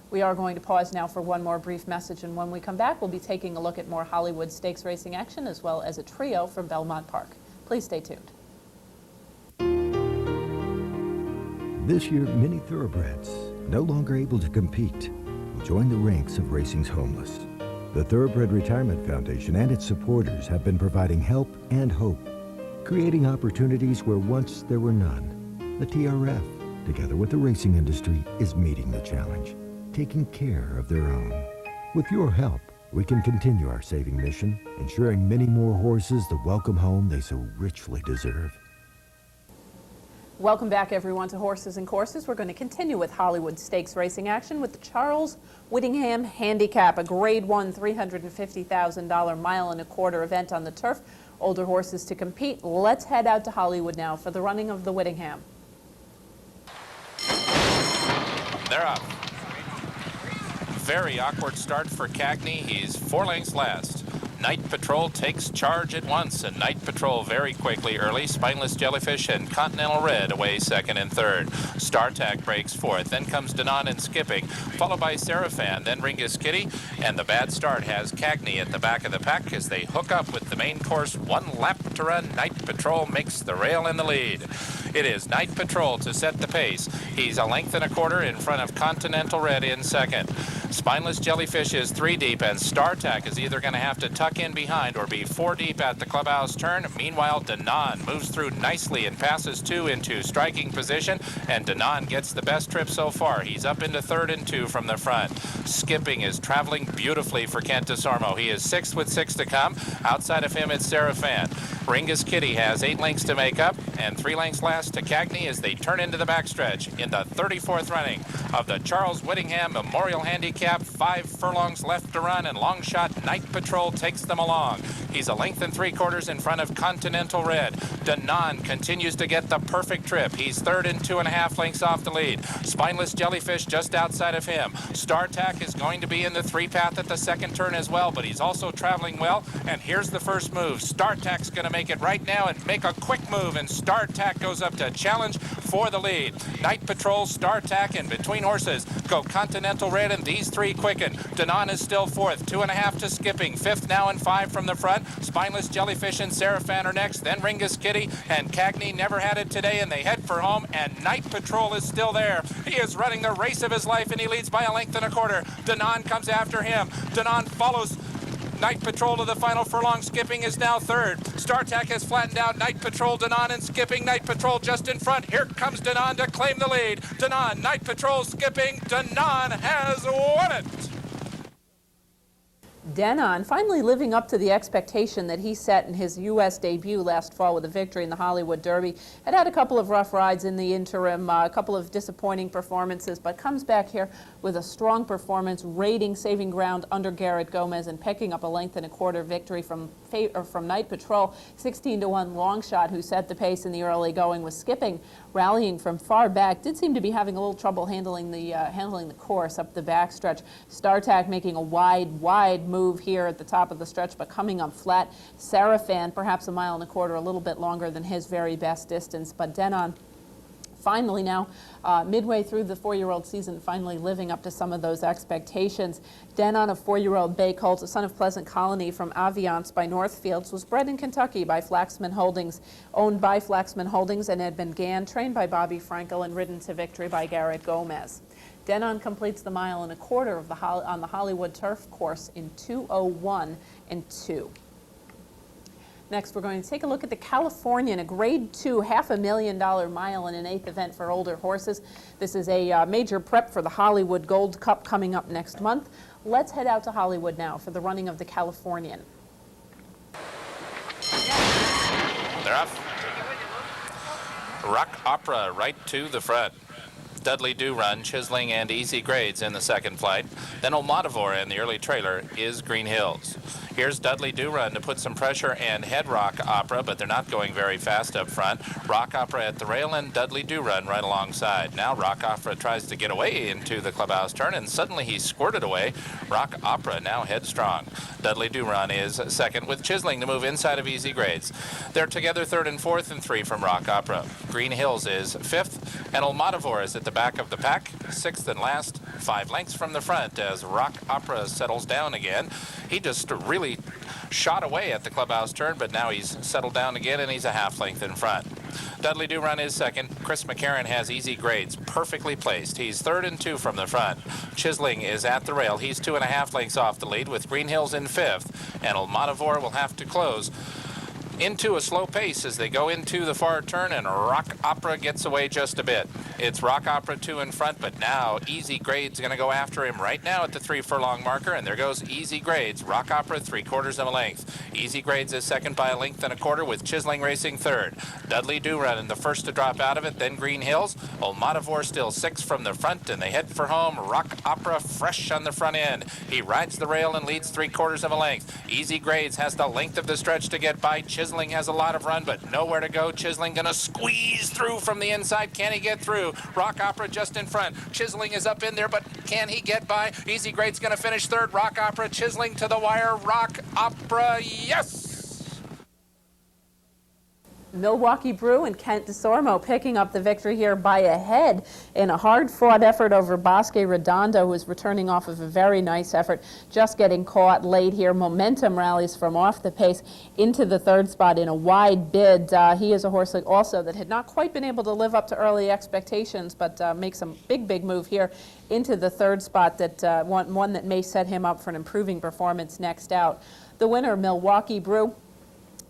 We are going to pause now for one more brief message, and when we come back, we'll be taking a look at more Hollywood Stakes racing action as well as a trio from Belmont Park. Please stay tuned. This year, many thoroughbreds, no longer able to compete, will join the ranks of racing's homeless. The Thoroughbred Retirement Foundation and its supporters have been providing help and hope, creating opportunities where once there were none. The TRF, together with the racing industry, is meeting the challenge, taking care of their own. With your help, we can continue our saving mission, ensuring many more horses the welcome home they so richly deserve. Welcome back, everyone, to Horses and Courses. We're going to continue with Hollywood Stakes racing action with the Charles Whittingham Handicap, a Grade 1 $350,000 mile-and-a-quarter event on the turf. Older horses to compete. Let's head out to Hollywood now for the running of the Whittingham. They're up. Very awkward start for Cagney. He's 4 lengths last. Night Patrol takes charge at once, and Night Patrol very quickly early. Spineless Jellyfish and Continental Red away 2nd and 3rd. StarTac breaks 4th. Then comes Danon and Skipping, followed by Seraphan, then Ringus Kitty, and the bad start has Cagney at the back of the pack as they hook up with the main course. 1 lap to run. Night Patrol makes the rail in the lead. It is Night Patrol to set the pace. He's 1.25 lengths in front of Continental Red in 2nd. Spineless Jellyfish is 3 deep, and StarTac is either going to have to tuck in behind or be 4 deep at the clubhouse turn. Meanwhile, Danon moves through nicely and passes 2 into striking position, and Danon gets the best trip so far. He's up into 3rd and 2 from the front. Skipping is traveling beautifully for Kent DeSormo. He is 6th with 6 to come. Outside of him, it's Seraphan. Ringus Kitty has 8 lengths to make up, and 3 lengths last to Cagney as they turn into the backstretch in the 34th running of the Charles Whittingham Memorial Handicap. 5 furlongs left to run, and long shot Night Patrol takes them along. He's 1 3/4 lengths in front of Continental Red. Danon continues to get the perfect trip. He's 3rd and 2.5 lengths off the lead. Spineless Jellyfish just outside of him. StarTac is going to be in the 3 path at the 2nd turn as well, but he's also traveling well. And here's the first move. StarTac's going to make it right now and make a quick move, and StarTac goes up to challenge for the lead. Night Patrol, StarTac, and between horses go Continental Red, and these 3 quicken. Danon is still 4th, 2.5 to Skipping. 5th now and 5 from the front. Spineless Jellyfish and Seraphan are next, then Ringus Kitty, and Cagney never had it today, and they head for home, and Night Patrol is still there. He is running the race of his life, and he leads by 1.25 lengths. Danon comes after him. Danon follows Night Patrol to the final furlong. Skipping is now 3rd. StarTac has flattened out Night Patrol, Danon, and Skipping. Night Patrol just in front. Here comes Danon to claim the lead. Danon, Night Patrol, Skipping. Danon has won it. Denon finally living up to the expectation that he set in his U.S. debut last fall with a victory in the Hollywood Derby. Had a couple of rough rides in the interim, a couple of disappointing performances, but comes back here with a strong performance, raiding, saving ground under Garrett Gomez and picking up a 1.25 victory from Night Patrol. 16-1 long shot, who set the pace in the early going, was skipping, rallying from far back. Did seem to be having a little trouble handling the course up the backstretch. StarTac making a wide move here at the top of the stretch, but coming up flat. Sarafan, perhaps 1.25 miles, a little bit longer than his very best distance, but Denon finally now, midway through the 4-year-old season, finally living up to some of those expectations. Denon, a 4-year-old bay colt, a son of Pleasant Colony from Aviance by Northfields, was bred in Kentucky by Flaxman Holdings, owned by Flaxman Holdings, and Edmund Gann, trained by Bobby Frankel and ridden to victory by Garrett Gomez. Denon completes the 1.25 miles on the Hollywood Turf course in 2:01 and 2. Next, we're going to take a look at the Californian, a Grade 2, $500,000 1.125 event for older horses. This is a major prep for the Hollywood Gold Cup coming up next month. Let's head out to Hollywood now for the running of the Californian. They're up. Rock Opera right to the front. Dudley Do Run, Chiseling, and Easy Grades in the second flight. Then Olmatavor in the early trailer is Green Hills. Here's Dudley Do Run to put some pressure and head Rock Opera, but they're not going very fast up front. Rock Opera at the rail and Dudley Do Run right alongside. Now Rock Opera tries to get away into the clubhouse turn, and suddenly he squirted away. Rock Opera now headstrong. Dudley Do Run is second, with Chiseling to move inside of Easy Grades. They're together third and fourth, and 3 from Rock Opera. Green Hills is fifth, and Olmatavor is at the back of the pack, sixth and last, 5 lengths from the front as Rock Opera settles down again. He just really shot away at the clubhouse turn, but now he's settled down again, and he's a half length in front. Dudley Do Run is second. Chris McCarron has Easy Grades perfectly placed. He's third and 2 from the front. Chiseling is at the rail. He's 2.5 lengths off the lead, with Green Hills in fifth, and Olmatavor will have to close into a slow pace as they go into the far turn, and Rock Opera gets away just a bit. It's Rock Opera 2 in front, but now Easy Grades going to go after him right now at the 3 furlong marker, and there goes Easy Grades. Rock Opera 3/4 length. Easy Grades is second by 1.25 lengths, with Chiseling racing third. Dudley Do Run in the first to drop out of it, then Green Hills. Olmatavor still 6 from the front, and they head for home. Rock Opera fresh on the front end. He rides the rail and leads 3/4 length. Easy Grades has the length of the stretch to get by. Chiseling has a lot of run, but nowhere to go. Chiseling gonna squeeze through from the inside. Can he get through? Rock Opera just in front. Chiseling is up in there, but can he get by? Easy Grades gonna finish third. Rock Opera, Chiseling to the wire. Rock Opera, yes! Milwaukee Brew and Kent DeSormo picking up the victory here by a head in a hard-fought effort over Bosque Redondo, who is returning off of a very nice effort, just getting caught late here. Momentum rallies from off the pace into the third spot in a wide bid. He is a horse also that had not quite been able to live up to early expectations, but makes a big move here into the third spot, that one that may set him up for an improving performance next out. The winner, Milwaukee Brew,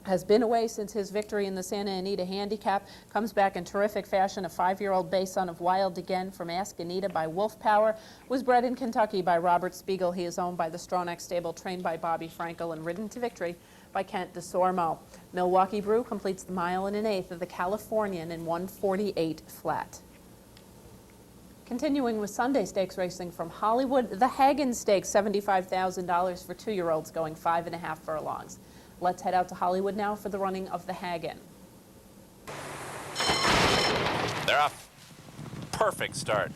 has been away since his victory in the Santa Anita Handicap, comes back in terrific fashion. A 5-year-old bay son of Wild Again from Ask Anita by Wolf Power, was bred in Kentucky by Robert Spiegel. He is owned by the Stronach stable, trained by Bobby Frankel, and ridden to victory by Kent DeSormo. Milwaukee Brew completes the 1 1/8 of the Californian in 1:48 flat. Continuing with Sunday Stakes racing from Hollywood, the Hagen Stakes, $75,000 for 2-year-olds going 5.5 furlongs. Let's head out to Hollywood now for the running of the Hagen. They're off. Perfect start.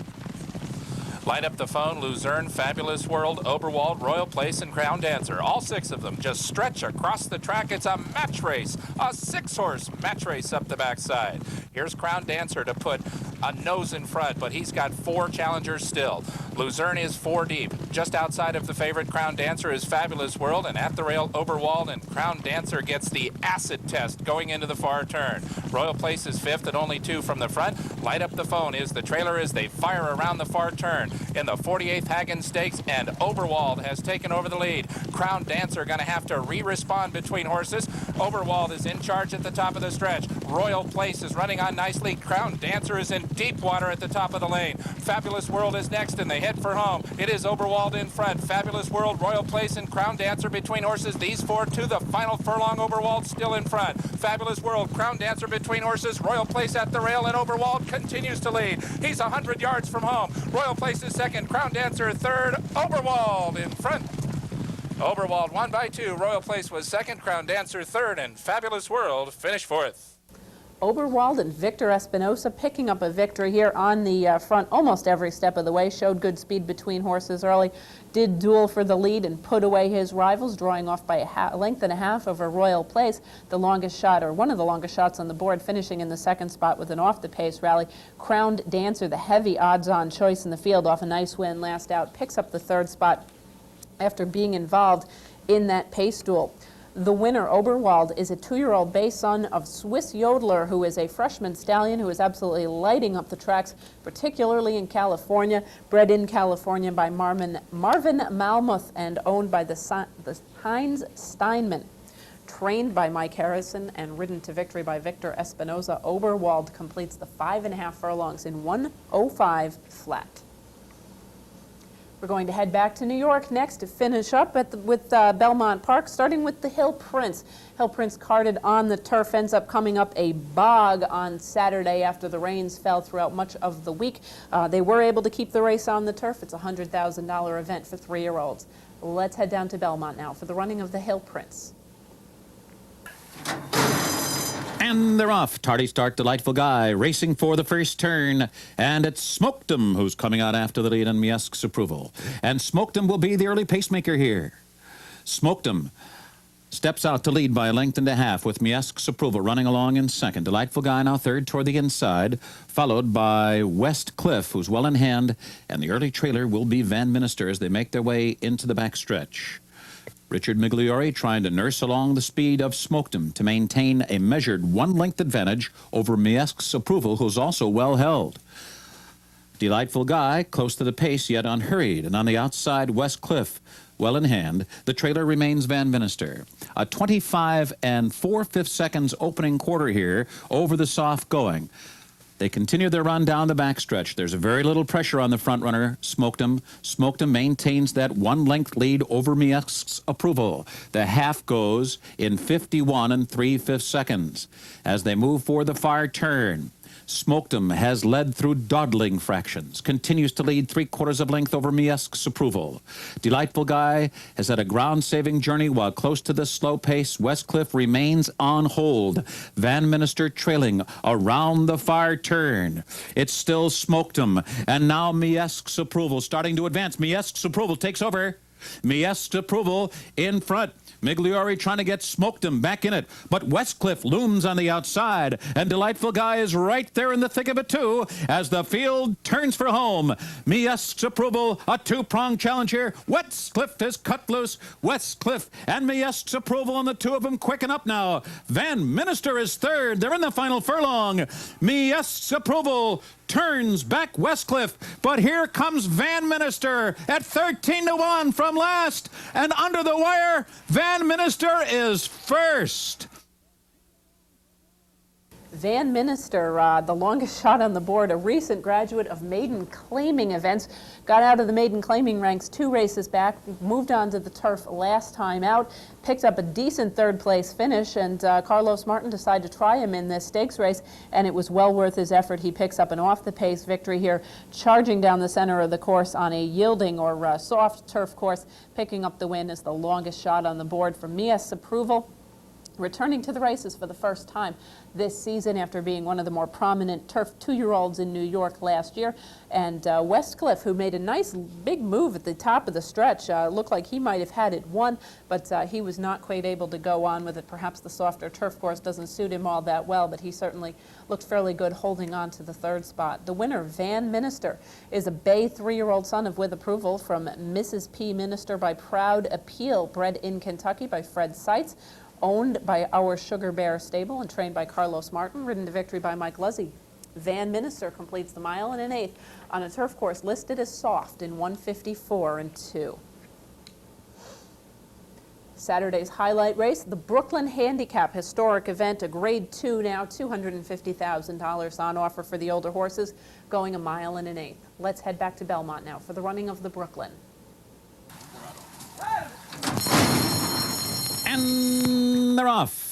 Light up the phone. Luzerne, Fabulous World, Oberwald, Royal Place, and Crown Dancer. All 6 of them just stretch across the track. It's a match race, a 6-horse match race up the backside. Here's Crown Dancer to put a nose in front, but he's got 4 challengers still. Luzerne is 4 deep. Just outside of the favorite, Crown Dancer, is Fabulous World, and at the rail, Oberwald, and Crown Dancer gets the acid test going into the far turn. Royal Place is 5th at only 2 from the front. Light up the phone is the trailer as they fire around the far turn in the 48th Hagen Stakes, and Oberwald has taken over the lead. Crown Dancer going to have to respond between horses. Oberwald is in charge at the top of the stretch. Royal Place is running on nicely. Crown Dancer is in deep water at the top of the lane. Fabulous World is next, and they head for home. It is Oberwald in front. Fabulous World, Royal Place, and Crown Dancer between horses. These four to the final furlong. Oberwald still in front. Fabulous World, Crown Dancer between horses. Royal Place at the rail, and Oberwald continues to lead. He's 100 yards from home. Royal Place is second. Crown Dancer third. Oberwald in front. Oberwald won by 2. Royal Place was second. Crown Dancer third, and Fabulous World finished fourth. Oberwald and Victor Espinosa picking up a victory here on the front almost every step of the way. Showed good speed between horses early. Did duel for the lead and put away his rivals, drawing off by a length and a half over Royal Place. The longest shot, or one of the longest shots on the board, finishing in the second spot with an off-the-pace rally. Crowned Dancer, the heavy odds-on choice in the field, off a nice win last out, picks up the third spot after being involved in that pace duel. The winner, Oberwald, is a 2-year-old bay son of Swiss Yodeler, who is a freshman stallion who is absolutely lighting up the tracks, particularly in California. Bred in California by Marvin Malmuth and owned by the Heinz Steinman. Trained by Mike Harrison and ridden to victory by Victor Espinosa, Oberwald completes the 5.5 furlongs in 1:05 flat. We're going to head back to New York next to finish up with Belmont Park, starting with the Hill Prince. Hill Prince carted on the turf, ends up coming up a bog on Saturday after the rains fell throughout much of the week. They were able to keep the race on the turf. It's a $100,000 event for 3-year-olds. Let's head down to Belmont now for the running of the Hill Prince. And they're off. Tardy start, Delightful Guy, racing for the first turn. And it's Smoked 'em who's coming out after the lead on Miesque's approval. And Smoked 'em will be the early pacemaker here. Smoked 'em steps out to lead by a length and a half with Miesque's approval running along in second. Delightful Guy now third toward the inside, followed by West Cliff, who's well in hand. And the early trailer will be Van Minister as they make their way into the backstretch. Richard Migliore trying to nurse along the speed of Smoked 'em to maintain a measured 1-length advantage over Miesque's approval, who's also well held. Delightful Guy close to the pace, yet unhurried, and on the outside, West Cliff well in hand. The trailer remains Van Minister. A 25 4/5 seconds opening quarter here over the soft going. They continue their run down the backstretch. There's very little pressure on the front runner, Smoked 'em. Smoked 'em maintains that 1-length lead over Miesque's approval. The half goes in 51 3/5 seconds. As they move for the far turn, Smoked 'em has led through dawdling fractions, continues to lead 3/4 of length over Miesque's approval. Delightful Guy has had a ground-saving journey while close to the slow pace. West Cliff remains on hold. Van Minister trailing around the far turn. It's still Smoked 'em, and now Miesque's approval starting to advance. Miesque's approval takes over. Miesque's approval in front. Migliore trying to get Smoked 'em back in it, but Westcliff looms on the outside, and Delightful Guy is right there in the thick of it too as the field turns for home. Miesque's approval, a 2-pronged challenge here. Westcliff is cut loose. Westcliff and Miesque's approval, and the two of them quicken up now. Van Minister is third. They're in the final furlong. Miesque's approval turns back Westcliff, but here comes Van Minister at 13-1 from last, and under the wire, Van Minister is first. Van Minister, the longest shot on the board, a recent graduate of maiden claiming events, got out of the maiden claiming ranks 2 races back, moved on to the turf last time out, picked up a decent third-place finish, and Carlos Martin decided to try him in this stakes race, and it was well worth his effort. He picks up an off-the-pace victory here, charging down the center of the course on a yielding or soft turf course, picking up the win as the longest shot on the board for Miesque's approval. Returning to the races for the first time this season after being one of the more prominent turf 2-year-olds in New York last year. And Westcliff, who made a nice big move at the top of the stretch, looked like he might have had it won, but he was not quite able to go on with it. Perhaps the softer turf course doesn't suit him all that well, but he certainly looked fairly good holding on to the third spot. The winner, Van Minister, is a bay 3-year-old son of With Approval from Mrs. P. Minister by Proud Appeal, bred in Kentucky by Fred Seitz, owned by Our Sugar Bear Stable and trained by Carlos Martin, ridden to victory by Mike Luzzi. Van Minister completes the 1 1/8 on a turf course listed as soft in 1:54 2. Saturday's highlight race, the Brooklyn Handicap historic event, a grade 2 now, $250,000 on offer for the older horses, going 1 1/8 miles. Let's head back to Belmont now for the running of the Brooklyn. And they're off.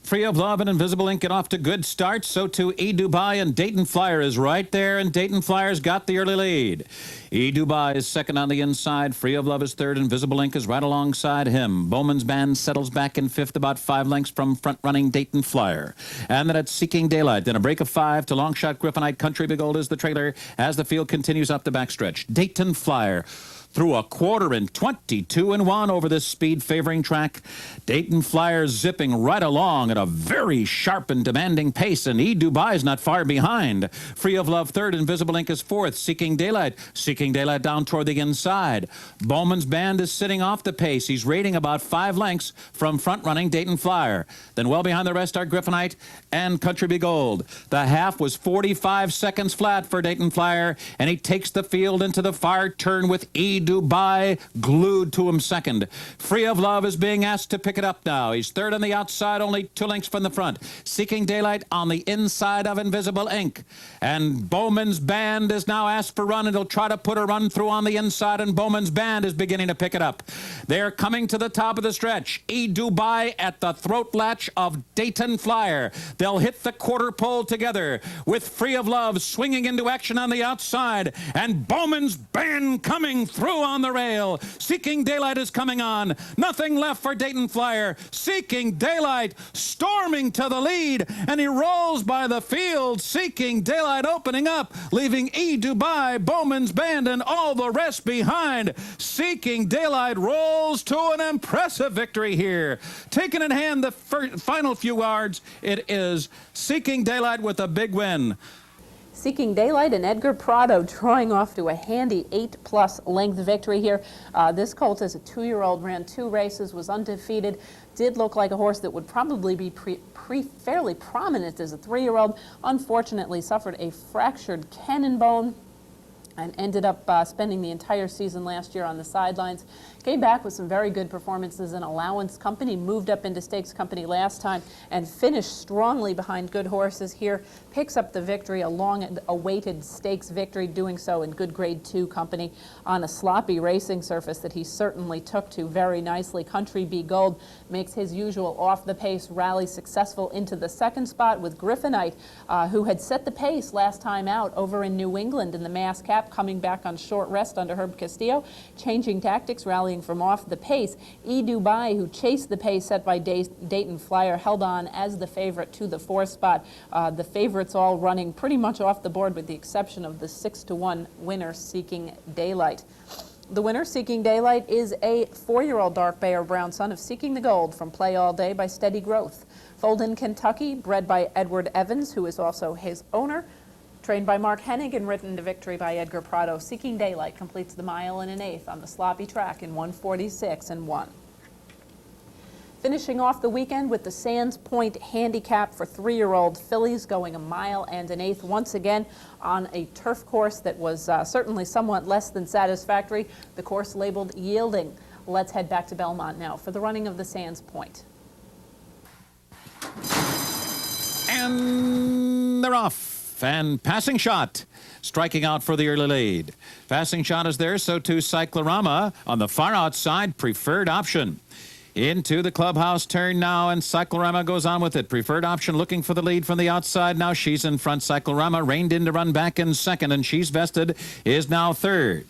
Free of Love and Invisible Ink get off to good starts. So too E. Dubai, and Dayton Flyer is right there, and Dayton Flyer's got the early lead. E. Dubai is second on the inside. Free of Love is third. Invisible Ink is right alongside him. Bowman's Band settles back in fifth, about 5 lengths from front-running Dayton Flyer. And then it's Seeking Daylight. Then a break of 5 to Longshot Griffinite. Country Big Old is the trailer as the field continues up the backstretch. Dayton Flyer through a quarter in 22-1 over this speed-favoring track. Dayton Flyer zipping right along at a very sharp and demanding pace, and E. Dubai is not far behind. Free of Love third, Invisible Ink is fourth. Seeking Daylight down toward the inside. Bowman's Band is sitting off the pace. He's rating about 5 lengths from front-running Dayton Flyer. Then well behind the rest are Griffinite and Country Big Old. The half was 45 seconds flat for Dayton Flyer, and he takes the field into the far turn with E. Dubai glued to him second. Free of Love is being asked to pick it up now. He's third on the outside, only 2 lengths from the front. Seeking Daylight on the inside of Invisible Ink. And Bowman's Band is now asked for run, and he'll try to put a run through on the inside, and Bowman's Band is beginning to pick it up. They're coming to the top of the stretch. E. Dubai at the throat latch of Dayton Flyer. They'll hit the quarter pole together with Free of Love swinging into action on the outside, and Bowman's Band coming through on the rail. Seeking Daylight is coming on. Nothing left for Dayton Flyer. Seeking Daylight storming to the lead, and he rolls by the field. Seeking Daylight opening up, leaving E. Dubai, Bowman's Band, and all the rest behind. Seeking Daylight rolls to an impressive victory here. Taking in hand the final few yards, it is Seeking Daylight with a big win. Seeking Daylight and Edgar Prado drawing off to a handy 8+ length victory here. This colt is a 2-year-old, ran 2 races, was undefeated, did look like a horse that would probably be fairly prominent as a 3-year-old. Unfortunately suffered a fractured cannon bone and ended up spending the entire season last year on the sidelines. Came back with some very good performances in Allowance Company, moved up into Stakes Company last time, and finished strongly behind good horses here. Picks up the victory, a long-awaited Stakes victory, doing so in good Grade 2 company on a sloppy racing surface that he certainly took to very nicely. Country Bee Gold makes his usual off-the-pace rally successful into the second spot with Griffinite, who had set the pace last time out over in New England in the Mass Cap, coming back on short rest under Herb Castillo, changing tactics, rallying from off the pace. E. Dubai, who chased the pace set by Dayton Flyer, held on as the favorite to the 4th spot. The favorites all running pretty much off the board with the exception of the 6-1 winner, Seeking Daylight. The winner, Seeking Daylight, is a 4-year-old dark bay or brown son of Seeking the Gold from Play All Day by Steady Growth. Fold in Kentucky, bred by Edward Evans, who is also his owner. Trained by Mark Hennig and ridden to victory by Edgar Prado, Seeking Daylight completes the 1 1/8 on the sloppy track in 1:46.1. Finishing off the weekend with the Sands Point Handicap for 3-year-old fillies, going 1 1/8 miles once again on a turf course that was certainly somewhat less than satisfactory. The course labeled Yielding. Let's head back to Belmont now for the running of the Sands Point. And they're off. And Passing Shot striking out for the early lead. Passing Shot is there, so too Cyclorama on the far outside, preferred option. Into the clubhouse turn now, and Cyclorama goes on with it. Preferred option looking for the lead from the outside. Now she's in front. Cyclorama reined in to run back in second, and She's Vested is now third.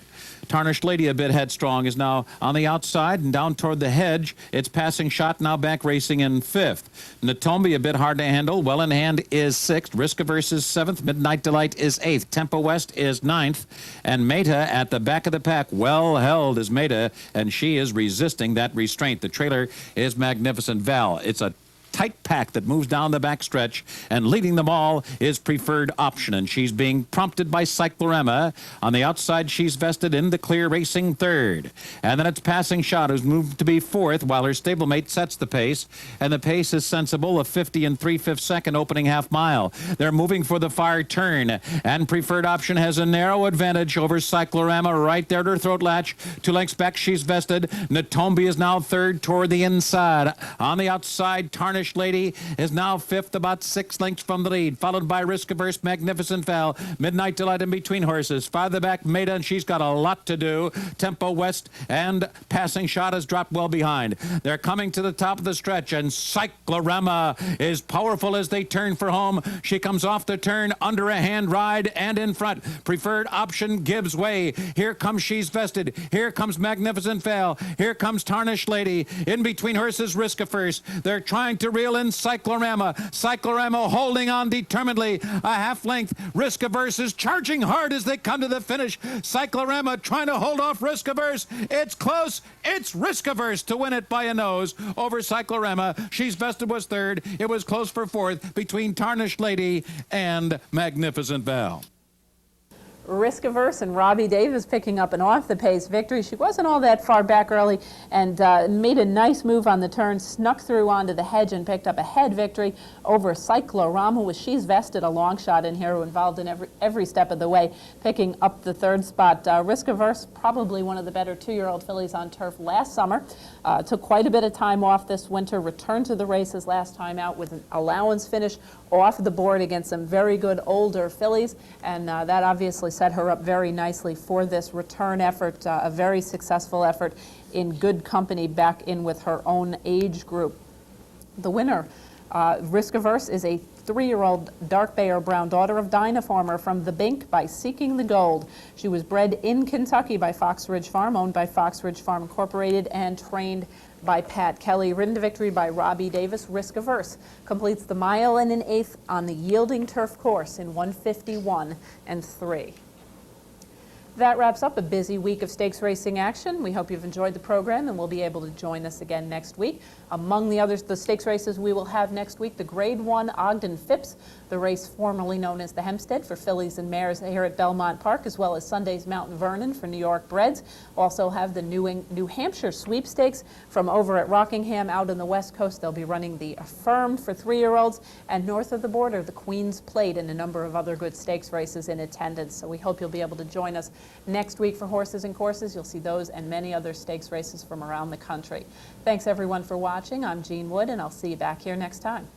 Tarnished Lady, a bit headstrong, is now on the outside and down toward the hedge. It's Passing Shot now back racing in 5th. Natombi a bit hard to handle. Well in Hand is 6th. Risk Averse is 7th. Midnight Delight is 8th. Tempo West is 9th. And Meta at the back of the pack. Well held is Meta, and she is resisting that restraint. The trailer is Magnificent Val. It's a tight pack that moves down the backstretch, and leading them all is Preferred Option, and she's being prompted by Cyclorama. On the outside, she's vested in the clear, racing third. And then it's Passing Shot, who's moved to be fourth, while her stablemate sets the pace, and the pace is sensible, a 50 3/5 second opening half mile. They're moving for the far turn, and Preferred Option has a narrow advantage over Cyclorama right there at her throat latch. 2 lengths back, she's vested. Natombi is now third toward the inside. On the outside, Tarnished Lady is now fifth, about 6 lengths from the lead, followed by Risk Averse, Magnificent Val, Midnight Delight in between horses. Farther back, Maida, and she's got a lot to do. Tempo West and Passing Shot has dropped well behind. They're coming to the top of the stretch, and Cyclorama is powerful as they turn for home. She comes off the turn under a hand ride and in front. Preferred Option gives way. Here comes She's Vested. Here comes Magnificent Val. Here comes Tarnished Lady. In between horses, Risk Averse. They're trying to reel in Cyclorama. Cyclorama holding on determinedly. A half length. Risk Averse is charging hard as they come to the finish. Cyclorama trying to hold off Risk Averse. It's close. It's Risk Averse to win it by a nose over Cyclorama. She's Vested was third. It was close for fourth between Tarnished Lady and Magnificent Val. Risk Averse and Robbie Davis picking up an off-the-pace victory. She wasn't all that far back early and made a nice move on the turn, snuck through onto the hedge and picked up a head victory over Cyclorama, with She's Vested, a long shot in here, involved in every step of the way, picking up the third spot. Risk Averse, probably one of the better 2-year-old fillies on turf last summer. Took quite a bit of time off this winter, returned to the races last time out with an allowance finish off the board against some very good older fillies, and that obviously set her up very nicely for this return effort, a very successful effort in good company back in with her own age group. The winner, Risk Averse, is a 3-year-old dark bay or brown daughter of Dinah Farmer from the Bink by Seeking the Gold. She was bred in Kentucky by Fox Ridge Farm, owned by Fox Ridge Farm Incorporated, and trained by Pat Kelly. Ridden to victory by Robbie Davis. Risk Averse completes the mile and an eighth on the yielding turf course in 1:51 3. That wraps up a busy week of stakes racing action. We hope you've enjoyed the program and will be able to join us again next week. Among the stakes races we will have next week, the Grade 1 Ogden Phipps, the race formerly known as the Hempstead for fillies and mares here at Belmont Park, as well as Sunday's Mountain Vernon for New York breds. Also have the New Hampshire Sweepstakes from over at Rockingham out on the West Coast. They'll be running the Affirmed for 3-year-olds, and north of the border, the Queen's Plate, and a number of other good stakes races in attendance. So we hope you'll be able to join us next week for Horses and Courses. You'll see those and many other stakes races from around the country. Thanks everyone for watching. I'm Jean Wood, and I'll see you back here next time.